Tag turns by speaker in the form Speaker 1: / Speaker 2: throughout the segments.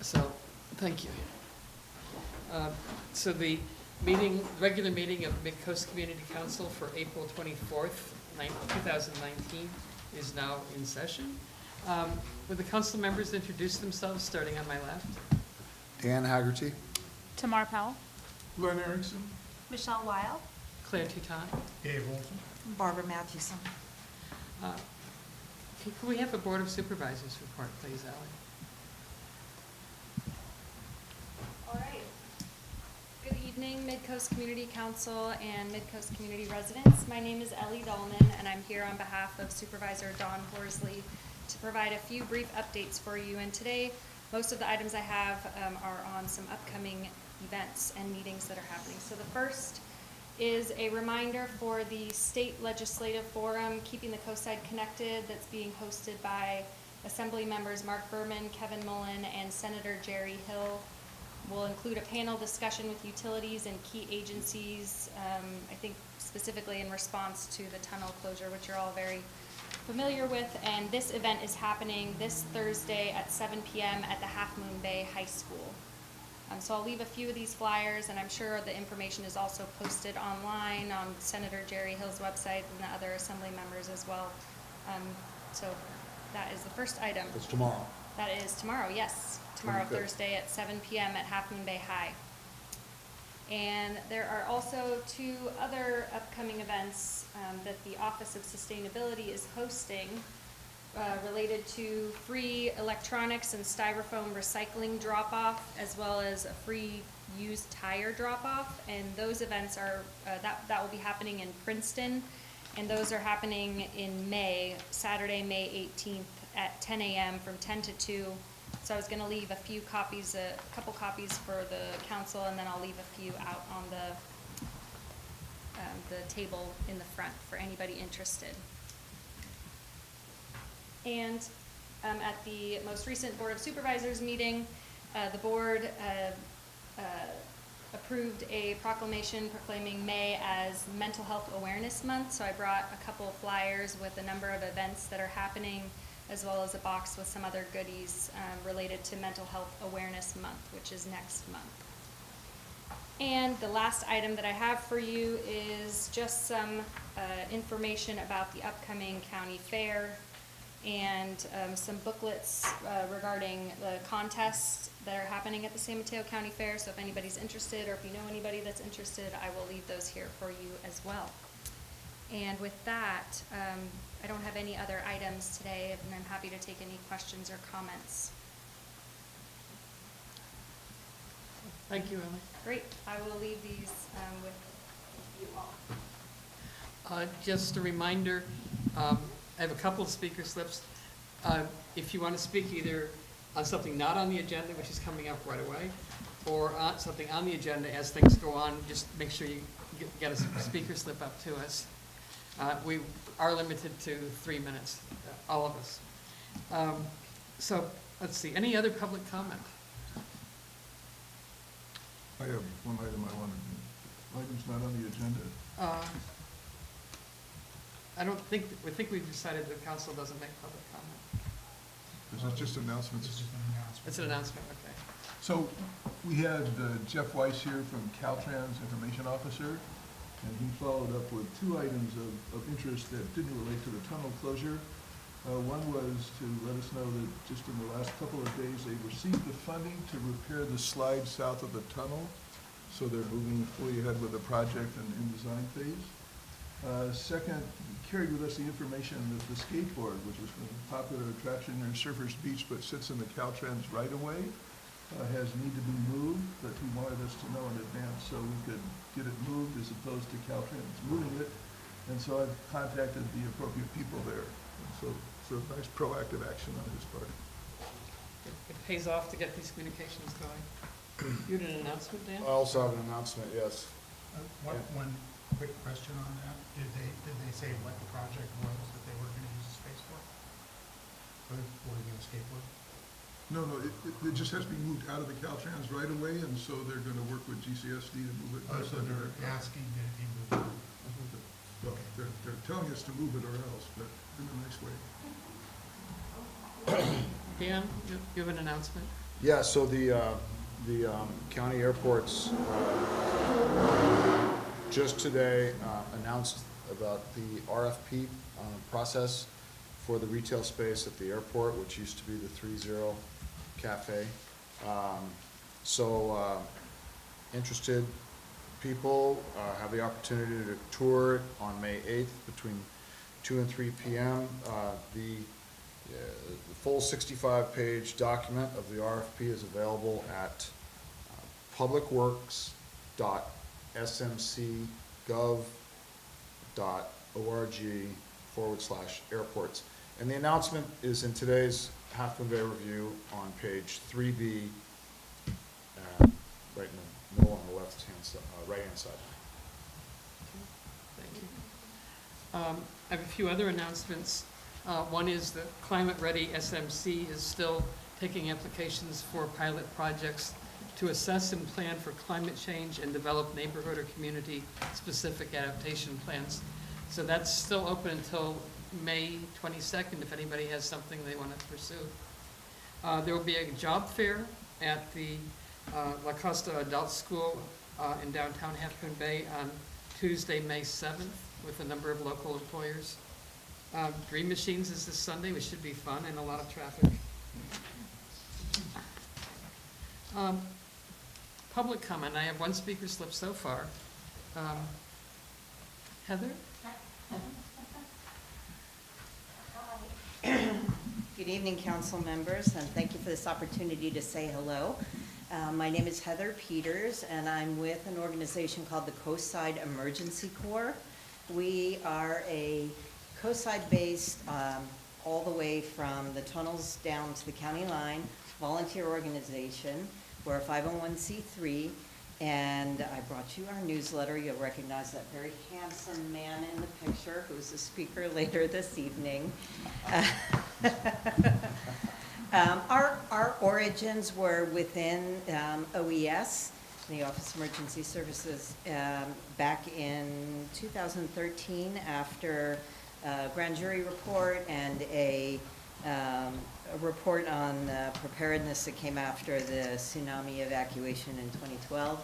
Speaker 1: So, thank you. So the regular meeting of Midcoast Community Council for April 24th, 2019 is now in session. Would the council members introduce themselves, starting on my left?
Speaker 2: Dan Haggerty.
Speaker 3: Tamar Powell.
Speaker 4: Glenn Erickson.
Speaker 3: Michelle Weil.
Speaker 1: Claire Tuton.
Speaker 4: Dave Olson.
Speaker 5: Barbara Matthewson.
Speaker 1: Can we have a Board of Supervisors report, please, Ally?
Speaker 6: All right. Good evening, Midcoast Community Council and Midcoast Community residents. My name is Ellie Dahlman, and I'm here on behalf of Supervisor Dawn Horsley to provide a few brief updates for you. And today, most of the items I have are on some upcoming events and meetings that are happening. So the first is a reminder for the State Legislative Forum, Keeping the Coastside Connected, that's being hosted by Assembly members Mark Berman, Kevin Mullen, and Senator Jerry Hill. We'll include a panel discussion with utilities and key agencies, I think specifically in response to the tunnel closure, which you're all very familiar with. And this event is happening this Thursday at 7 p.m. at the Half Moon Bay High School. So I'll leave a few of these flyers, and I'm sure the information is also posted online on Senator Jerry Hill's website and the other Assembly members as well. So that is the first item.
Speaker 2: It's tomorrow.
Speaker 6: That is tomorrow, yes. Tomorrow,
Speaker 2: 25th.
Speaker 6: Thursday at 7 p.m. at Half Moon Bay High. And there are also two other upcoming events that the Office of Sustainability is hosting related to free electronics and styrofoam recycling drop-off, as well as a free used tire drop-off. And those events are, that will be happening in Princeton. And those are happening in May, Saturday, May 18th at 10 a.m. from 10 to 2. So I was going to leave a few copies, a couple copies for the council, and then I'll leave a few out on the table in the front for anybody interested. And at the most recent Board of Supervisors meeting, the board approved a proclamation proclaiming May as Mental Health Awareness Month. So I brought a couple of flyers with a number of events that are happening, as well as a box with some other goodies related to Mental Health Awareness Month, which is next month. And the last item that I have for you is just some information about the upcoming county fair and some booklets regarding the contests that are happening at the San Mateo County Fair. So if anybody's interested, or if you know anybody that's interested, I will leave those here for you as well. And with that, I don't have any other items today, and I'm happy to take any questions or comments.
Speaker 1: Thank you, Ally.
Speaker 6: Great. I will leave these with you all.
Speaker 1: Just a reminder, I have a couple of speaker slips. If you want to speak either on something not on the agenda, which is coming up right away, or on something on the agenda as things go on, just make sure you get a speaker slip up to us. We are limited to 3 minutes, all of us. So let's see, any other public comment?
Speaker 4: I have one item I wanted to, item's not on the agenda.
Speaker 1: We think we've decided the council doesn't make public comment.
Speaker 4: Is it just announcements?
Speaker 1: It's an announcement, okay.
Speaker 4: So we had Jeff Weiss here from Caltrans, Information Officer, and he followed up with two items of interest that didn't relate to the tunnel closure. One was to let us know that just in the last couple of days, they received the funding to repair the slide south of the tunnel. So they're moving fully ahead with the project and in design phase. Second, we carried with us the information that the skateboard, which was a popular attraction near Surfers Beach but sits in the Caltrans right-of-way, has need to be moved, but he wanted us to know in advance so we could get it moved as opposed to Caltrans moving it. And so I've contacted the appropriate people there. And so it's a nice proactive action on his part.
Speaker 1: It pays off to get these communications going. You had an announcement, Dan?
Speaker 2: I also have an announcement, yes.
Speaker 7: One quick question on that. Did they say what the project was that they were going to use the space for? Or were they going to skateboard?
Speaker 4: No, it just has to be moved out of the Caltrans right away, and so they're going to work with GCSD to move it.
Speaker 7: Oh, so they're asking that it be moved.
Speaker 4: Well, they're telling us to move it or else, but in a nice way.
Speaker 1: Dan, you have an announcement?
Speaker 2: Yeah, so the county airports just today announced about the RFP process for the retail space at the airport, which used to be the 3-0 Cafe. Interested people have the opportunity to tour it on May 8th between 2 and 3 p.m. The full 65-page document of the RFP is available at publicworks.smcgov.org/airports. And the announcement is in today's Half Moon Bay Review on page 3B, right in the middle on the left-hand side, right-hand side.
Speaker 1: Thank you. I have a few other announcements. One is that Climate Ready SMC is still taking applications for pilot projects to assess and plan for climate change and develop neighborhood or community-specific adaptation plans. So that's still open until May 22nd, if anybody has something they want to pursue. There will be a job fair at the La Costa Adult School in downtown Half Moon Bay on Tuesday, May 7th, with a number of local employers. Dream Machines is this Sunday, which should be fun and a lot of traffic. Public comment, I have one speaker slip so far. Heather?
Speaker 5: Good evening, council members, and thank you for this opportunity to say hello. My name is Heather Peters, and I'm with an organization called the Coastside Emergency Corps. We are a coastside-based, all the way from the tunnels down to the county line, volunteer organization. We're a 501c3, and I brought you our newsletter. You'll recognize that very handsome man in the picture who's the speaker later this evening. Our origins were within OES, the Office of Emergency Services, back in 2013 after a grand jury report and a report on preparedness that came after the tsunami evacuation in 2012.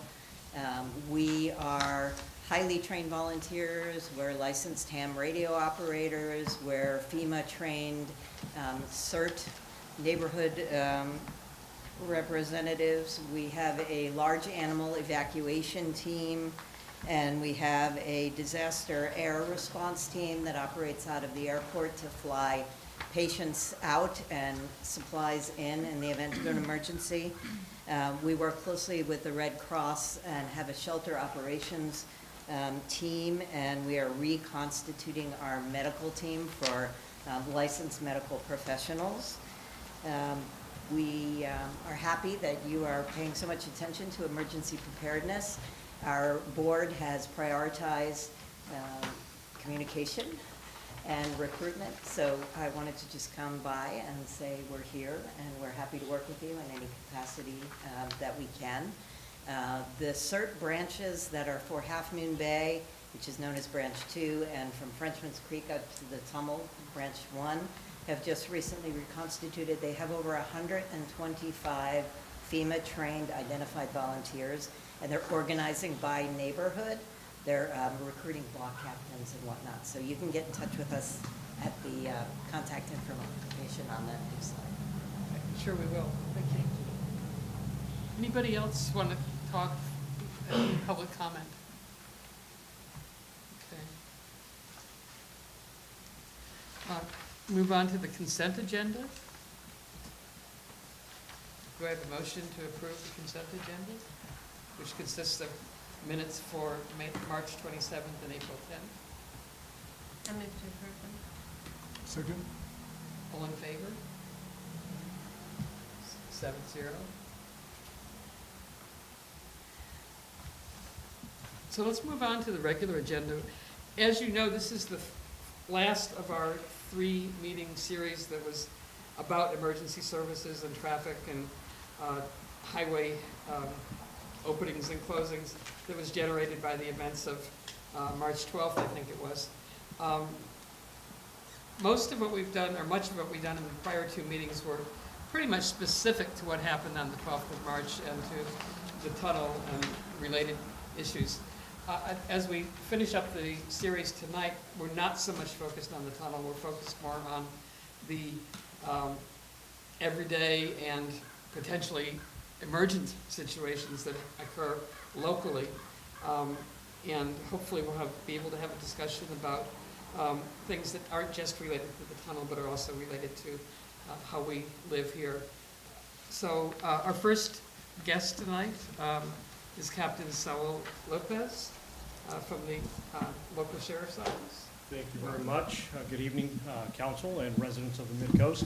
Speaker 5: We are highly trained volunteers. We're licensed ham radio operators. We're FEMA trained CERT neighborhood representatives. We have a large animal evacuation team, and we have a disaster air response team that operates out of the airport to fly patients out and supplies in the event of an emergency. We work closely with the Red Cross and have a shelter operations team, and we are reconstituting our medical team for licensed medical professionals. We are happy that you are paying so much attention to emergency preparedness. Our board has prioritized communication and recruitment, so I wanted to just come by and say we're here and we're happy to work with you in any capacity that we can. The CERT branches that are for Half Moon Bay, which is known as Branch 2, and from Frenchman's Creek up to the Tummel, Branch 1, have just recently reconstituted. They have over 125 FEMA-trained identified volunteers, and they're organizing by neighborhood. They're recruiting block captains and whatnot. So you can get in touch with us at the contact information on that newsletter.
Speaker 1: Sure we will. Thank you. Anybody else want to talk, public comment? Okay. Move on to the consent agenda. Do I have a motion to approve the consent agenda, which consists of minutes for March 27th and April 10th?
Speaker 3: I move to approve them.
Speaker 4: Second?
Speaker 1: All in favor? 7-0. So let's move on to the regular agenda. As you know, this is the last of our 3-meeting series that was about emergency services and traffic and highway openings and closings that was generated by the events of March 12th, I think it was. Most of what we've done, or much of what we've done in the prior 2 meetings, were pretty much specific to what happened on the 12th of March and to the tunnel and related issues. As we finish up the series tonight, we're not so much focused on the tunnel, we're focused more on the everyday and potentially emergent situations that occur locally. And hopefully we'll be able to have a discussion about things that aren't just related to the tunnel, but are also related to how we live here. So our first guest tonight is Captain Saul Lopez from the local sheriff's office.
Speaker 8: Thank you very much. Good evening, council and residents of the Midcoast.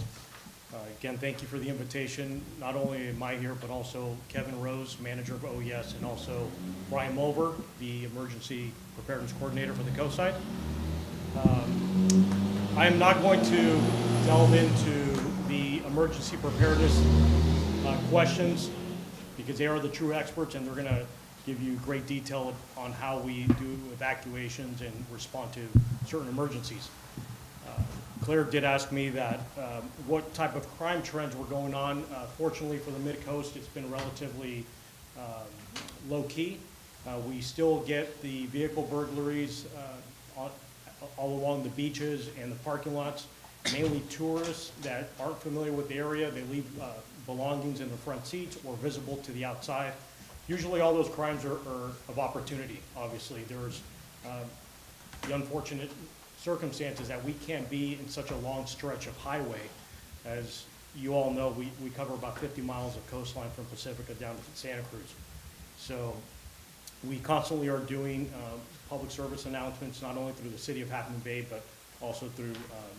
Speaker 8: Again, thank you for the invitation. Not only am I here, but also Kevin Rose, manager of OES, and also Brian Mulver, the emergency preparedness coordinator for the coast side. I am not going to delve into the emergency preparedness questions because they are the true experts and they're going to give you great detail on how we do evacuations and respond to certain emergencies. Claire did ask me that what type of crime trends were going on. Fortunately for the Mid-Coast, it's been relatively low-key. We still get the vehicle burglaries all along the beaches and the parking lots, mainly tourists that aren't familiar with the area. They leave belongings in the front seats or visible to the outside. Usually all those crimes are of opportunity, obviously. There's the unfortunate circumstances that we can't be in such a long stretch of highway. As you all know, we cover about 50 miles of coastline from Pacifica down to Santa Cruz. So we constantly are doing public service announcements, not only through the city of Half Moon Bay, but also through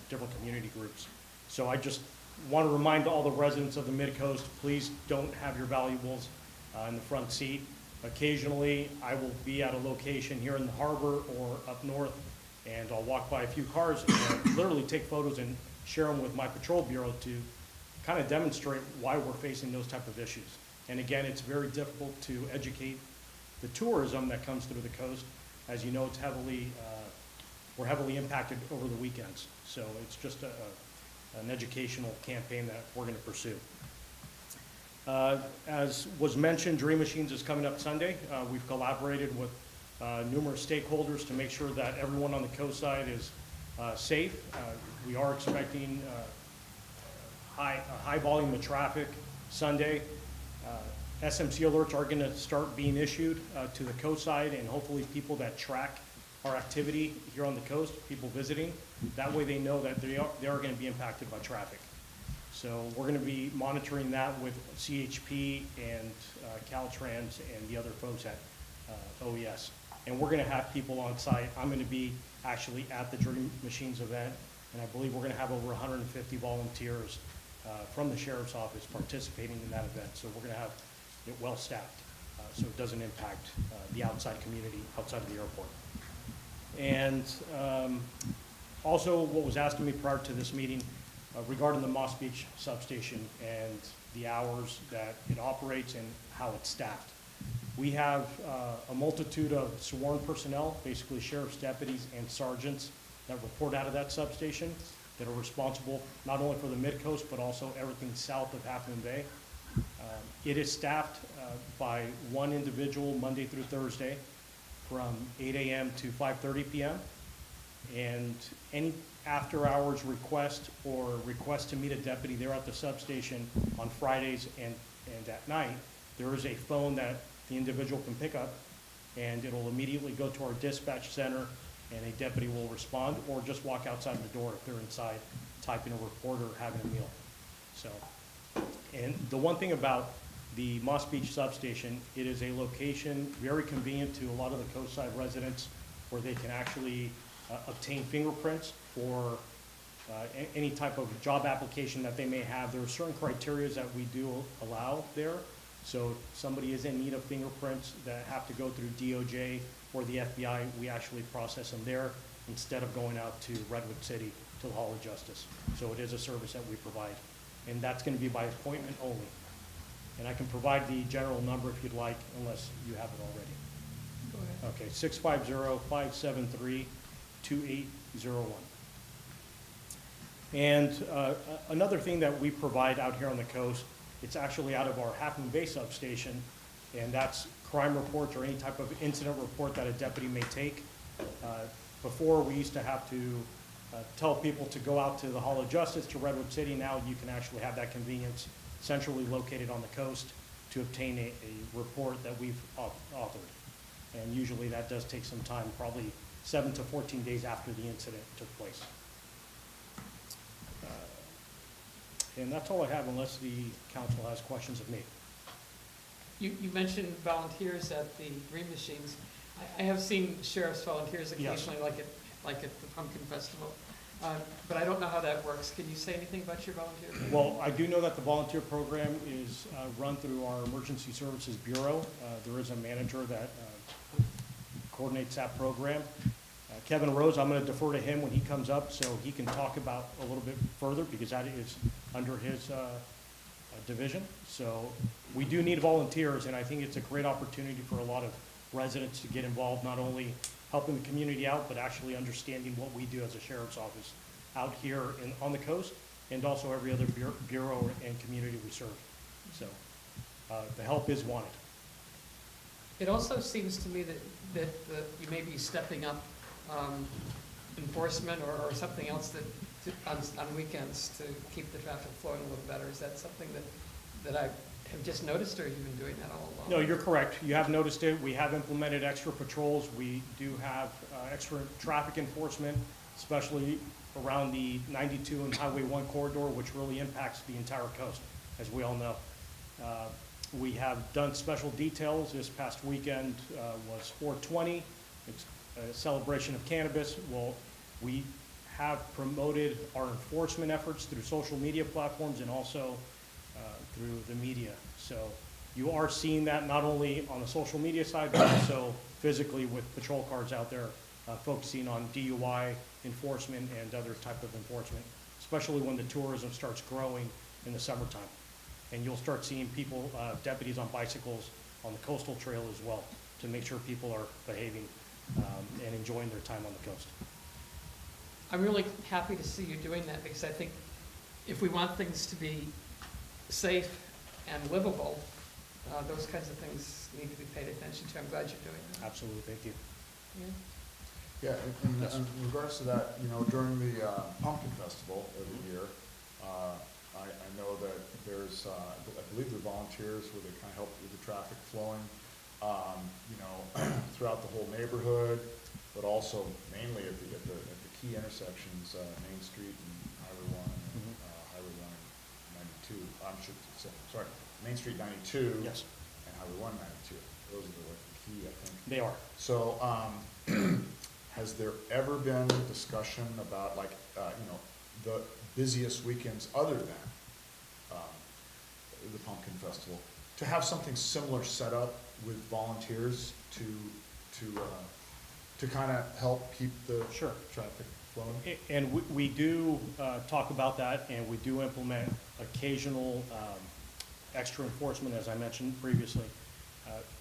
Speaker 8: different community groups. So I just want to remind all the residents of the Mid-Coast, please don't have your valuables in the front seat. Occasionally, I will be at a location here in the harbor or up north, and I'll walk by a few cars and literally take photos and share them with my patrol bureau to kind of demonstrate why we're facing those type of issues. And again, it's very difficult to educate the tourism that comes through the coast. As you know, it's we're heavily impacted over the weekends. So it's just an educational campaign that we're going to pursue. As was mentioned, Dream Machines is coming up Sunday. We've collaborated with numerous stakeholders to make sure that everyone on the coast side is safe. We are expecting a high volume of traffic Sunday. SMC alerts are going to start being issued to the coast side, and hopefully people that track our activity here on the coast, people visiting, that way they know that they are going to be impacted by traffic. So we're going to be monitoring that with CHP and Caltrans and the other folks at OES. And we're going to have people on site. I'm going to be actually at the Dream Machines event, and I believe we're going to have over 150 volunteers from the Sheriff's Office participating in that event. So we're going to have it well staffed, so it doesn't impact the outside community outside of the airport. And also what was asked of me prior to this meeting regarding the Moss Beach substation and the hours that it operates and how it's staffed. We have a multitude of sworn personnel, basically sheriff's deputies and sergeants that report out of that substation that are responsible not only for the Mid-Coast, but also everything south of Half Moon Bay. It is staffed by one individual Monday through Thursday from 8 a.m. to 5:30 p.m. And any after-hours request or request to meet a deputy there at the substation on Fridays and at night, there is a phone that the individual can pick up, and it'll immediately go to our dispatch center, and a deputy will respond, or just walk outside the door if they're inside typing a report or having a meal. So, and the one thing about the Moss Beach substation, it is a location very convenient to a lot of the coastside residents where they can actually obtain fingerprints for any type of job application that they may have. There are certain criteria that we do allow there. So if somebody is in need of fingerprints that have to go through DOJ or the FBI, we actually process them there instead of going out to Redwood City to the Hall of Justice. So it is a service that we provide. And that's going to be by appointment only. And I can provide the general number if you'd like, unless you have it already.
Speaker 1: Go ahead.
Speaker 8: Okay, 650-573-2801. And another thing that we provide out here on the coast, it's actually out of our Half Moon Bay substation, and that's crime reports or any type of incident report that a deputy may take. Before, we used to have to tell people to go out to the Hall of Justice to Redwood City. Now you can actually have that convenience centrally located on the coast to obtain a report that we've authored. And usually that does take some time, probably 7 to 14 days after the incident took place. And that's all I have unless the council has questions of me.
Speaker 1: You mentioned volunteers at the Dream Machines. I have seen sheriff's volunteers
Speaker 8: Yes.
Speaker 1: occasionally, like at the Pumpkin Festival. But I don't know how that works. Can you say anything about your volunteer program?
Speaker 8: Well, I do know that the volunteer program is run through our Emergency Services Bureau. There is a manager that coordinates that program. Kevin Rose, I'm going to defer to him when he comes up so he can talk about a little bit further because that is under his division. So we do need volunteers, and I think it's a great opportunity for a lot of residents to get involved, not only helping the community out, but actually understanding what we do as a sheriff's office out here on the coast, and also every other bureau and community we serve. So the help is wanted.
Speaker 1: It also seems to me that you may be stepping up enforcement or something else on weekends to keep the traffic flowing a little better. Is that something that I have just noticed, or you've been doing that all along?
Speaker 8: No, you're correct. You have noticed it. We have implemented extra patrols. We do have extra traffic enforcement, especially around the 92 and Highway 1 corridor, which really impacts the entire coast, as we all know. We have done special details. This past weekend was 420. It's a celebration of cannabis. Well, we have promoted our enforcement efforts through social media platforms and also through the media. So you are seeing that not only on the social media side, but also physically with patrol cars out there focusing on DUI enforcement and other type of enforcement, especially when the tourism starts growing in the summertime. And you'll start seeing people, deputies on bicycles on the coastal trail as well, to make sure people are behaving and enjoying their time on the coast.
Speaker 1: I'm really happy to see you doing that, because I think if we want things to be safe and livable, those kinds of things need to be paid attention to. I'm glad you're doing that.
Speaker 8: Absolutely, thank you.
Speaker 1: Yeah.
Speaker 2: Yeah, in regards to that, during the Pumpkin Festival every year, I know that there's, I believe there are volunteers where they kind of help with the traffic flowing, throughout the whole neighborhood, but also mainly at the key intersections, Main Street and Highway 1 and Highway 1 and 92. Sorry, Main Street 92.
Speaker 8: Yes.
Speaker 2: And Highway 192. Those are the key, I think.
Speaker 8: They are.
Speaker 2: So, has there ever been discussion about the busiest weekends other than the Pumpkin Festival, to have something similar set up with volunteers to kind of help keep the
Speaker 8: Sure.
Speaker 2: traffic flowing?
Speaker 8: And we do talk about that, and we do implement occasional extra enforcement, as I mentioned previously.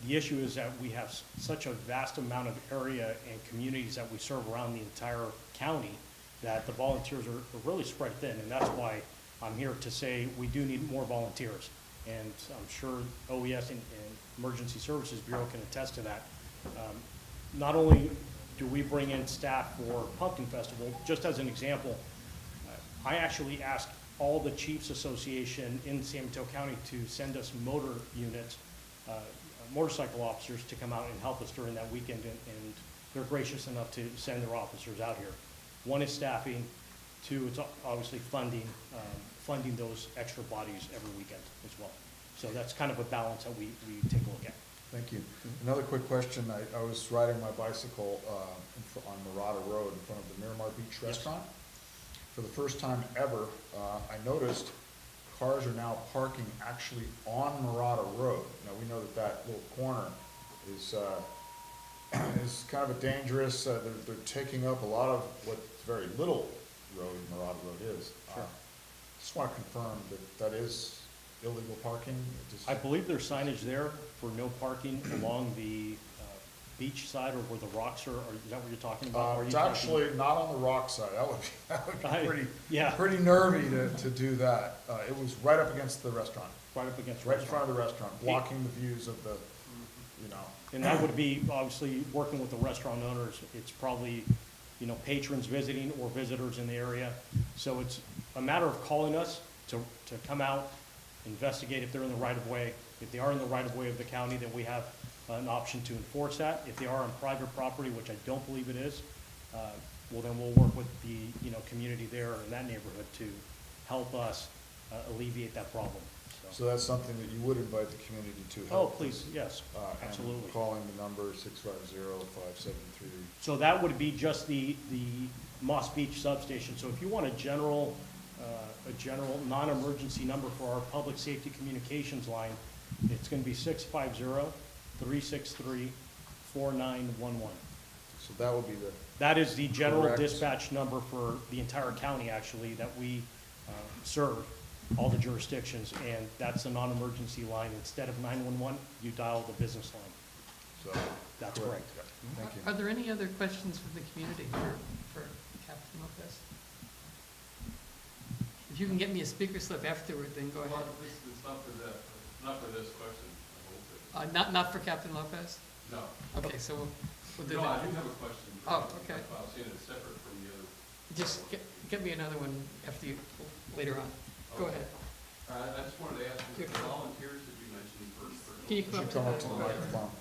Speaker 8: The issue is that we have such a vast amount of area and communities that we serve around the entire county that the volunteers are really spread thin, and that's why I'm here to say we do need more volunteers. And I'm sure OES and Emergency Services Bureau can attest to that. Not only do we bring in staff for Pumpkin Festival, just as an example, I actually asked all the Chiefs Association in San Mateo County to send us motor units, motorcycle officers to come out and help us during that weekend, and they're gracious enough to send their officers out here. One is staffing, two, it's obviously funding those extra bodies every weekend as well. So that's kind of a balance that we take a look at.
Speaker 2: Thank you. Another quick question. I was riding my bicycle on Murata Road in front of the Miramar Beach
Speaker 8: Yes.
Speaker 2: Restaurant. For the first time ever, I noticed cars are now parking actually on Murata Road. Now, we know that little corner is kind of a dangerous, they're taking up a lot of what's very little road Murata Road is.
Speaker 8: Sure.
Speaker 2: Just want to confirm that is illegal parking?
Speaker 8: I believe there's signage there for no parking along the beach side or where the rocks are, is that what you're talking about? Or are you
Speaker 2: It's
Speaker 8: talking-
Speaker 2: actually not on the rock side. That would be pretty,
Speaker 8: Yeah,
Speaker 2: pretty nervy to do that. It was right up against the restaurant,
Speaker 8: right up against the
Speaker 2: right in
Speaker 8: restaurant.
Speaker 2: front of the restaurant, blocking the views of the, you know.
Speaker 8: And that would be, obviously, working with the restaurant owners, it's probably, you know, patrons visiting or visitors in the area. So it's a matter of calling us to come out, investigate if they're in the right of way. If they are in the right of way of the county, then we have an option to enforce that. If they are on private property, which I don't believe it is, well, then we'll work with the, you know, community there in that neighborhood to help us alleviate that problem.
Speaker 2: So that's something that you would invite the community to
Speaker 8: Oh,
Speaker 2: help.
Speaker 8: please, yes,
Speaker 2: And
Speaker 8: absolutely.
Speaker 2: calling the number 650-573.
Speaker 8: So that would be just the Moss Beach substation. So if you want a general non-emergency number for our public safety communications line, it's gonna be 650-363-4911.
Speaker 2: So that would be the,
Speaker 8: That is the general
Speaker 2: Correct.
Speaker 8: dispatch number for the entire county, actually, that we serve, all the jurisdictions, and that's a non-emergency line. Instead of 911, you dial the business line.
Speaker 2: so.
Speaker 8: That's correct.
Speaker 2: Thank you.
Speaker 1: Are there any other questions from the community for Captain Lopez? If you can get me a speaker slip afterward, then go ahead.
Speaker 9: Well, it's not for that, not for this question, I hope it.
Speaker 1: Not for Captain Lopez?
Speaker 9: No.
Speaker 1: Okay, so we'll do
Speaker 9: No, I
Speaker 1: that.
Speaker 9: do have a question.
Speaker 1: Oh, okay.
Speaker 9: I'll see it separate from the other.
Speaker 1: Just get me another one after you, later on. Go
Speaker 9: Okay.
Speaker 1: ahead.
Speaker 9: I just wanted to ask,
Speaker 1: Here.
Speaker 9: the volunteers that you mentioned for.
Speaker 1: Can you
Speaker 2: You should come up to the microphone.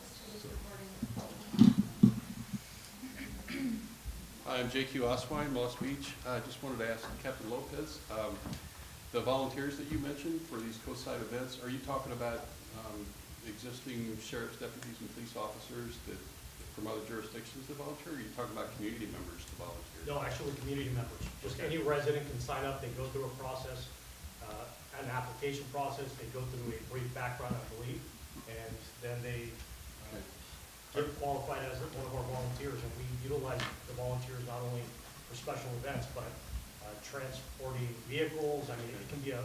Speaker 9: Hi, I'm JQ Oswine, Moss Beach. I just wanted to ask Captain Lopez, the volunteers that you mentioned for these coastside events, are you talking about existing sheriff's deputies and police officers that, from other jurisdictions to volunteer, or are you talking about community members to volunteer?
Speaker 8: No, actually, community members. Just
Speaker 9: Okay.
Speaker 8: any resident can sign up, they go through a process, an application process, they go through a brief background, I believe, and then they get qualified as one of our volunteers, and we utilize the volunteers not only for special events, but transporting vehicles. I mean, it can be a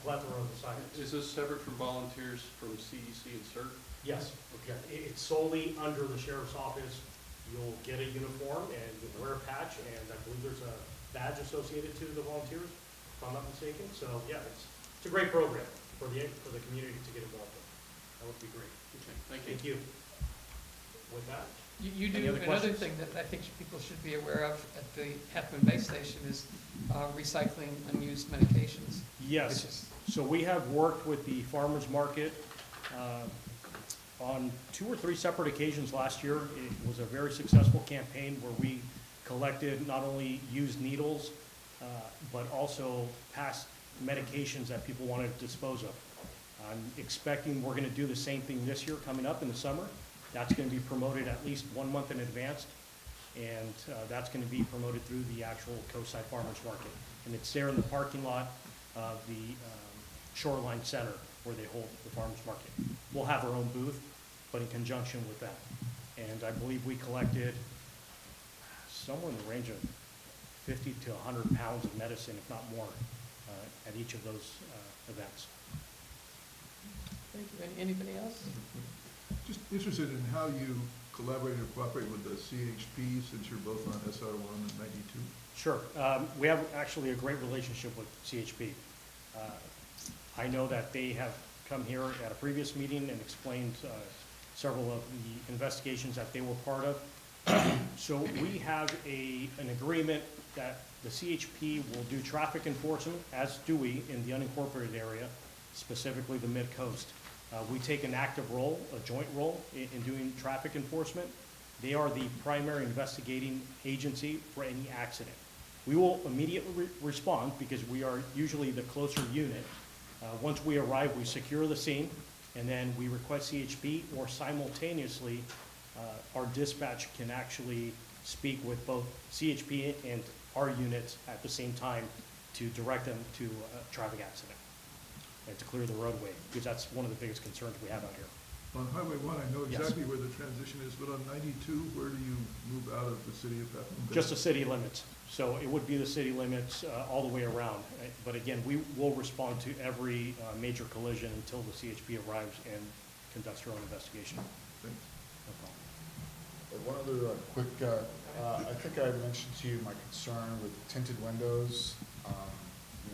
Speaker 8: plethora of assignments.
Speaker 9: Is this separate from volunteers from CEC and CERT?
Speaker 8: Yes, okay. It's solely under the sheriff's office. You'll get a uniform and you'll wear a patch, and I believe there's a badge associated to the volunteers, if I'm not mistaken. So, yeah, it's a great program for the community to get involved in. That would be great.
Speaker 9: Okay, thank you.
Speaker 8: Thank you. With that,
Speaker 1: You
Speaker 8: Any
Speaker 1: do,
Speaker 8: other
Speaker 1: another
Speaker 8: questions?
Speaker 1: thing that I think people should be aware of at the Halfman Base Station is recycling unused medications.
Speaker 8: yes.
Speaker 1: Which is,
Speaker 8: So we have worked with the farmer's market on 2 or 3 separate occasions last year. It was a very successful campaign where we collected not only used needles, but also past medications that people wanted to dispose of. I'm expecting we're gonna do the same thing this year coming up in the summer. That's gonna be promoted at least 1 month in advance, and that's gonna be promoted through the actual Coastside Farmers Market. And it's there in the parking lot of the Shoreline Center where they hold the farmers market. We'll have our own booth, but in conjunction with that. And I believe we collected somewhere in the range of 50 to 100 pounds of medicine, if not more, at each of those events.
Speaker 1: thank you. Anybody else?
Speaker 4: Just interested in how you collaborate or cooperate with the CHP, since you're both on SR1 and 92.
Speaker 8: Sure. We have actually a great relationship with CHP. I know that they have come here at a previous meeting and explained several of the investigations that they were part of. So we have an agreement that the CHP will do traffic enforcement, as do we in the unincorporated area, specifically the Midcoast. We take an active role, a joint role in doing traffic enforcement. They are the primary investigating agency for any accident. We will immediately respond because we are usually the closer unit. Once we arrive, we secure the scene, and then we request CHP, or simultaneously, our dispatch can actually speak with both CHP and our units at the same time to direct them to a traffic accident and to clear the roadway, because that's one of the biggest concerns we have out here.
Speaker 4: On Highway 1, I know
Speaker 8: Yes.
Speaker 4: exactly where the transition is, but on 92, where do you move out of the city of Half Moon Bay?
Speaker 8: Just the city limits. So it would be the city limits all the way around. But again, we will respond to every major collision until the CHP arrives and conducts their own investigation.
Speaker 4: Thanks.
Speaker 8: No problem.
Speaker 2: One other quick, I think I mentioned to you my concern with tinted windows,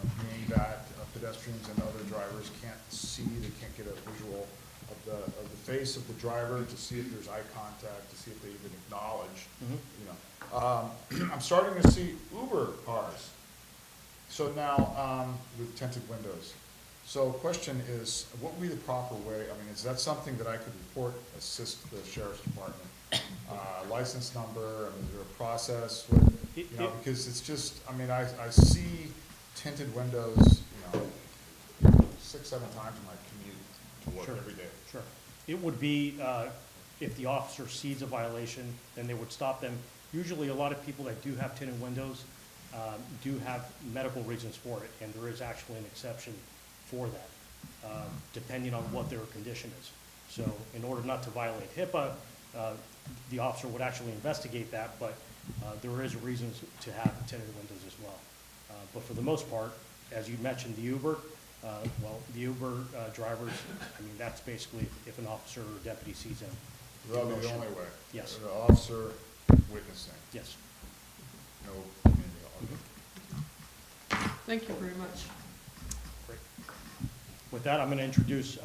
Speaker 2: being that pedestrians and other drivers can't see, they can't get a visual of the face of the driver to see if there's eye contact, to see if they even acknowledge, I'm starting to see Uber cars. So now, with tinted windows. So question is, what would be the proper way, I mean, is that something that I could report, assist the sheriff's department? License number, I mean, is there a process, because it's just, I mean, I see tinted windows, 6, 7 times in my commute to work
Speaker 8: Sure.
Speaker 2: every day.
Speaker 8: Sure. It would be, if the officer sees a violation, then they would stop them. Usually, a lot of people that do have tinted windows do have medical reasons for it, and there is actually an exception for that, depending on what their condition is. So in order not to violate HIPAA, the officer would actually investigate that, but there is reasons to have tinted windows as well. But for the most part, as you mentioned, the Uber, the Uber drivers, I mean, that's basically if an officer or deputy sees them.
Speaker 2: That'll be the only way.
Speaker 8: Yes.
Speaker 2: The officer witnessing,
Speaker 8: Yes.
Speaker 2: no community.
Speaker 1: Thank you very much.
Speaker 8: Great. With that, I'm going to introduce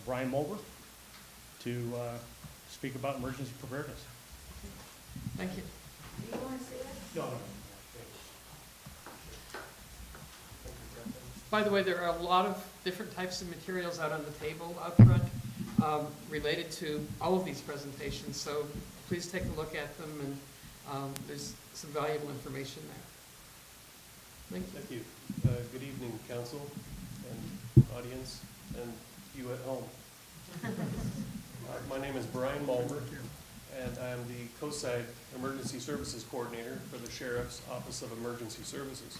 Speaker 8: Brian Mulver to speak about emergency preparedness.
Speaker 1: Thank you.
Speaker 8: No.
Speaker 1: By the way, there are a lot of different types of materials out on the table out front related to all of these presentations, so please take a look at them, and there's some valuable information there. Thank you.
Speaker 10: Thank you. Good evening, council and audience, and you at home. My name is Brian Mulver, and I'm the Coastside Emergency Services Coordinator for the Sheriff's Office of Emergency Services.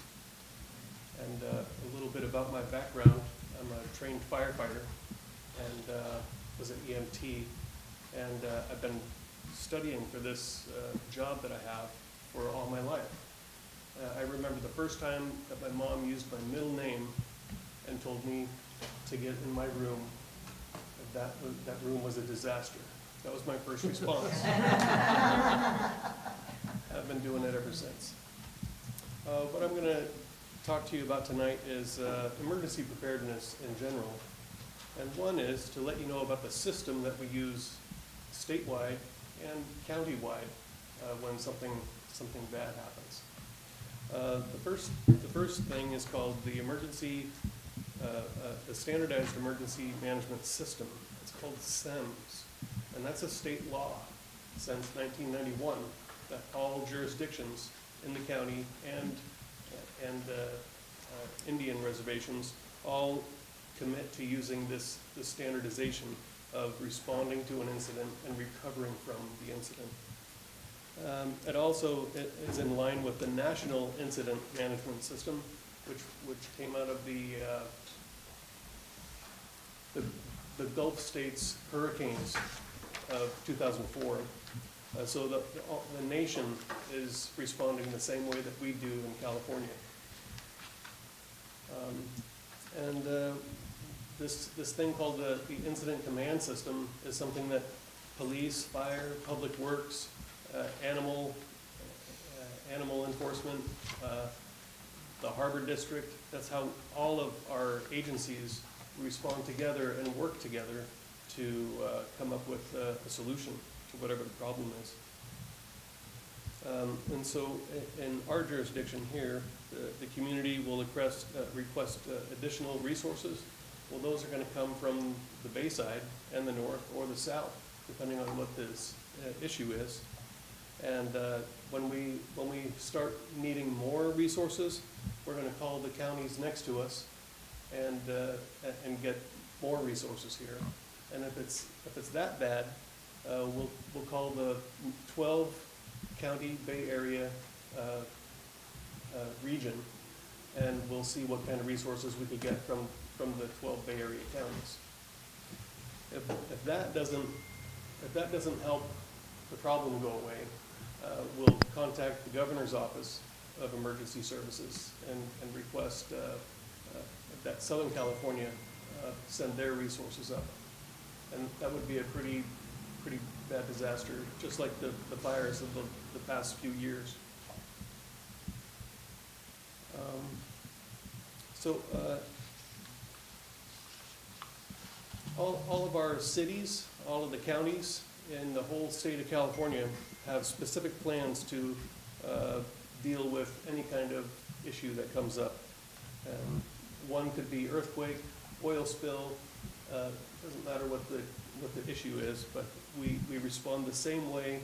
Speaker 10: And a little bit about my background. I'm a trained firefighter and was an EMT, and I've been studying for this job that I have for all my life. I remember the first time that my mom used my middle name and told me to get in my room. That room was a disaster. That was my first response. I've been doing it ever since. What I'm going to talk to you about tonight is emergency preparedness in general. And one is to let you know about the system that we use statewide and countywide when something bad happens. The first thing is called the Standardized Emergency Management System. It's called SEMS, and that's a state law since 1991 that all jurisdictions in the county and Indian reservations all commit to using this standardization of responding to an incident and recovering from the incident. It also is in line with the National Incident Management System, which came out of the Gulf states hurricanes of 2004. So the nation is responding the same way that we do in California. This thing called the Incident Command System is something that police, fire, public works, animal enforcement, the harbor district, that's how all of our agencies respond together and work together to come up with a solution to whatever the problem is. And so in our jurisdiction here, the community will request additional resources. Well, those are going to come from the Bayside and the north or the south, depending on what this issue is. And when we start needing more resources, we're going to call the counties next to us and get more resources here. And if it's that bad, we'll call the 12 county Bay Area region, and we'll see what kind of resources we could get from the 12 Bay Area counties. If that doesn't help the problem go away, we'll contact the Governor's Office of Emergency Services and request that Southern California send their resources up. And that would be a pretty pretty bad disaster, just like the fires of the past few years. All of our cities, all of the counties in the whole state of California have specific plans to deal with any kind of issue that comes up. One could be earthquake, oil spill, doesn't matter what the issue is, but we respond the same way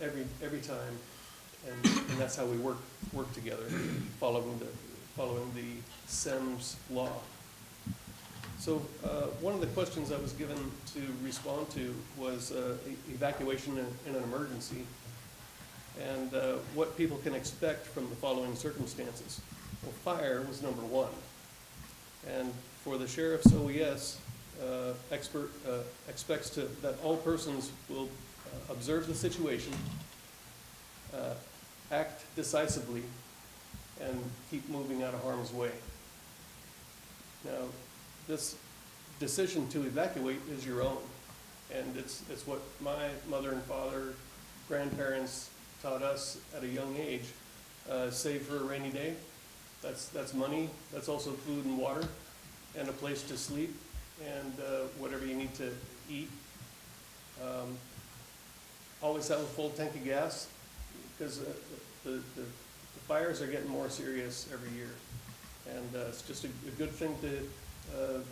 Speaker 10: every time, and that's how we work together, following the SEMS law. So one of the questions I was given to respond to was evacuation in an emergency, and what people can expect from the following circumstances. Well, fire was number one, and for the sheriff's OES, expects that all persons will observe the situation, act decisively, and keep moving out of harm's way. Now, this decision to evacuate is your own, and it's what my mother and father, grandparents taught us at a young age. Save for a rainy day. That's money. That's also food and water, and a place to sleep, and whatever you need to eat. Always have a full tank of gas, because the fires are getting more serious every year, and it's just a good thing to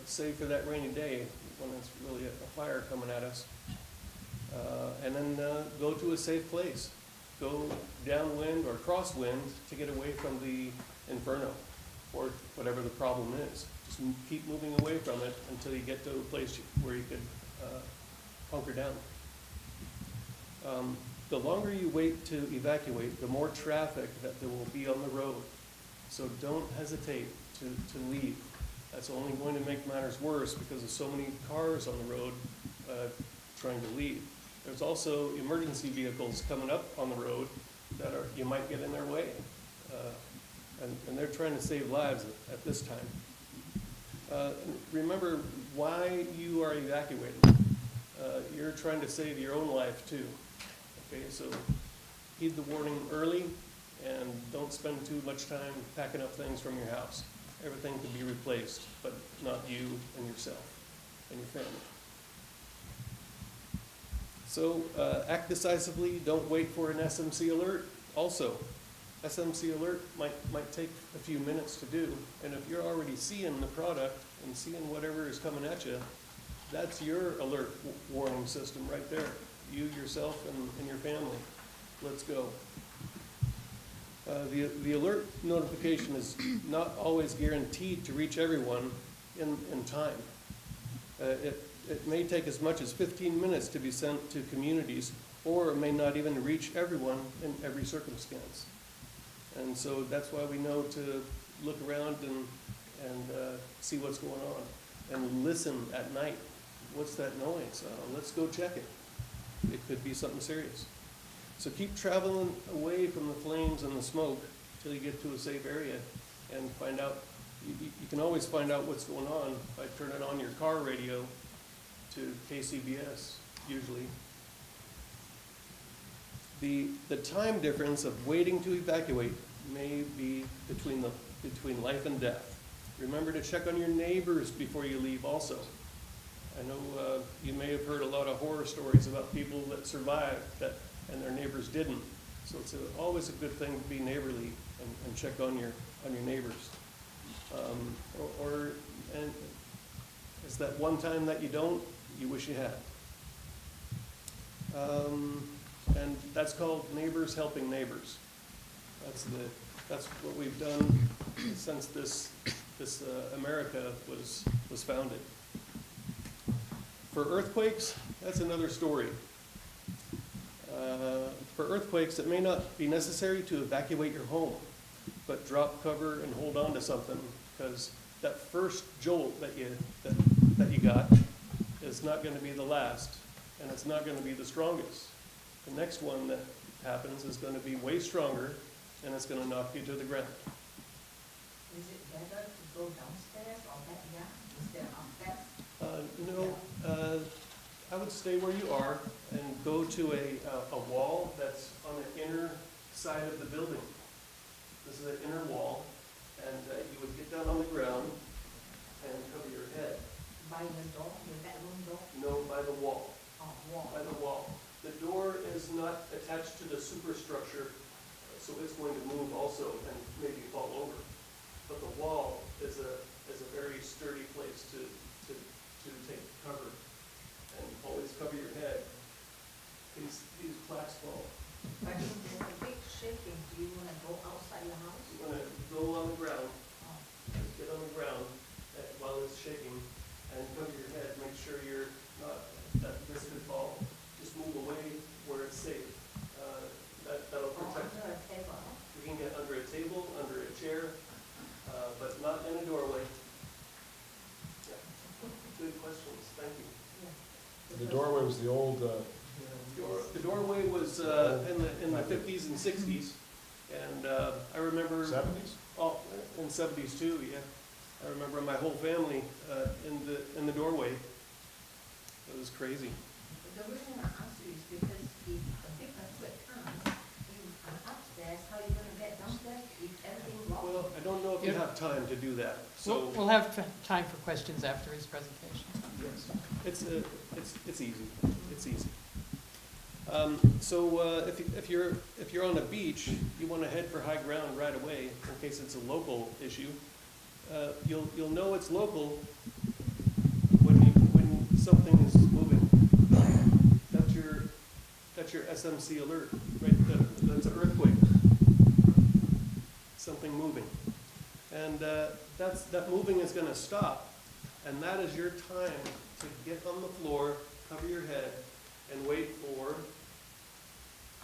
Speaker 10: save for that rainy day when it's really a fire coming at us. And then go to a safe place. Go downwind or crosswind to get away from the inferno or whatever the problem is. Just keep moving away from it until you get to a place where you could hunker down. The longer you wait to evacuate, the more traffic that there will be on the road. So don't hesitate to leave. That's only going to make matters worse because there's so many cars on the road trying to leave. There's also emergency vehicles coming up on the road that you might get in their way. And they're trying to save lives at this time. Remember why you are evacuating. You're trying to save your own life too. Okay, so heed the warning early and don't spend too much time packing up things from your house. Everything can be replaced, but not you and yourself and your family. So act decisively, don't wait for an SMC alert. Also, SMC alert might take a few minutes to do, and if you're already seeing the product and seeing whatever is coming at you, that's your alert warning system right there. You, yourself, and your family. Let's go. The alert notification is not always guaranteed to reach everyone in time. It may take as much as 15 minutes to be sent to communities, or it may not even reach everyone in every circumstance. And so that's why we know to look around and see what's going on, and listen at night. What's that noise? Let's go check it. It could be something serious. So keep traveling away from the flames and the smoke till you get to a safe area and find out. You can always find out what's going on by turning on your car radio to KCBS, usually. The time difference of waiting to evacuate may be between life and death. Remember to check on your neighbors before you leave also. I know you may have heard a lot of horror stories about people that survived and their neighbors didn't. So it's always a good thing to be neighborly and check on your neighbors. And it's that one time that you don't, you wish you had. And that's called neighbors helping neighbors. That's what we've done since this America was founded. For earthquakes, that's another story. For earthquakes, it may not be necessary to evacuate your home, but drop cover and hold on to something, because that first jolt that you got is not going to be the last, and it's not going to be the strongest. The next one that happens is going to be way stronger, and it's going to knock you to the ground.
Speaker 11: Is it better to go downstairs or backyard instead of upstairs?
Speaker 10: No, I would stay where you are and go to a wall that's on the inner side of the building. This is an inner wall, and you would get down on the ground and cover your head.
Speaker 11: By the door, the bedroom door,
Speaker 10: No, by the wall,
Speaker 11: wall.
Speaker 10: by the wall. The door is not attached to the superstructure, so it's going to move also and maybe fall over. But the wall is a very sturdy place to take cover. And always cover your head. These plaques fall.
Speaker 11: But if there's a big shaking, do you wanna go outside your house?
Speaker 10: You wanna go on the ground,
Speaker 11: Oh.
Speaker 10: just get on the ground while it's shaking and cover your head. Make sure you're not, that this could fall. Just move away where it's safe. That'll
Speaker 11: Or
Speaker 10: protect.
Speaker 11: under a table, huh?
Speaker 10: You can get under a table, under a chair, but not in a doorway. Yeah. Good questions, thank you.
Speaker 4: The doorway was the old,
Speaker 10: The doorway was in the 50s and 60s, and I remember.
Speaker 2: 70s?
Speaker 10: Oh, in the 70s too, yeah. I remember my whole family in the doorway. It was crazy.
Speaker 11: The reason I ask you is because if a big earthquake comes, upstairs, how you gonna get downstairs if everything rocks?
Speaker 10: Well, I don't know if you
Speaker 1: Yeah.
Speaker 10: have time to do that,
Speaker 1: We'll,
Speaker 10: so.
Speaker 1: we'll have time for questions after his presentation.
Speaker 10: Yes, it's easy, it's easy. So if you're on a beach, you want to head for high ground right away in case it's a local issue. You'll know it's local when something is moving. That's your SMC alert, right? That's an earthquake. Something moving, and that moving is going to stop, and that is your time to get on the floor, cover your head, and wait for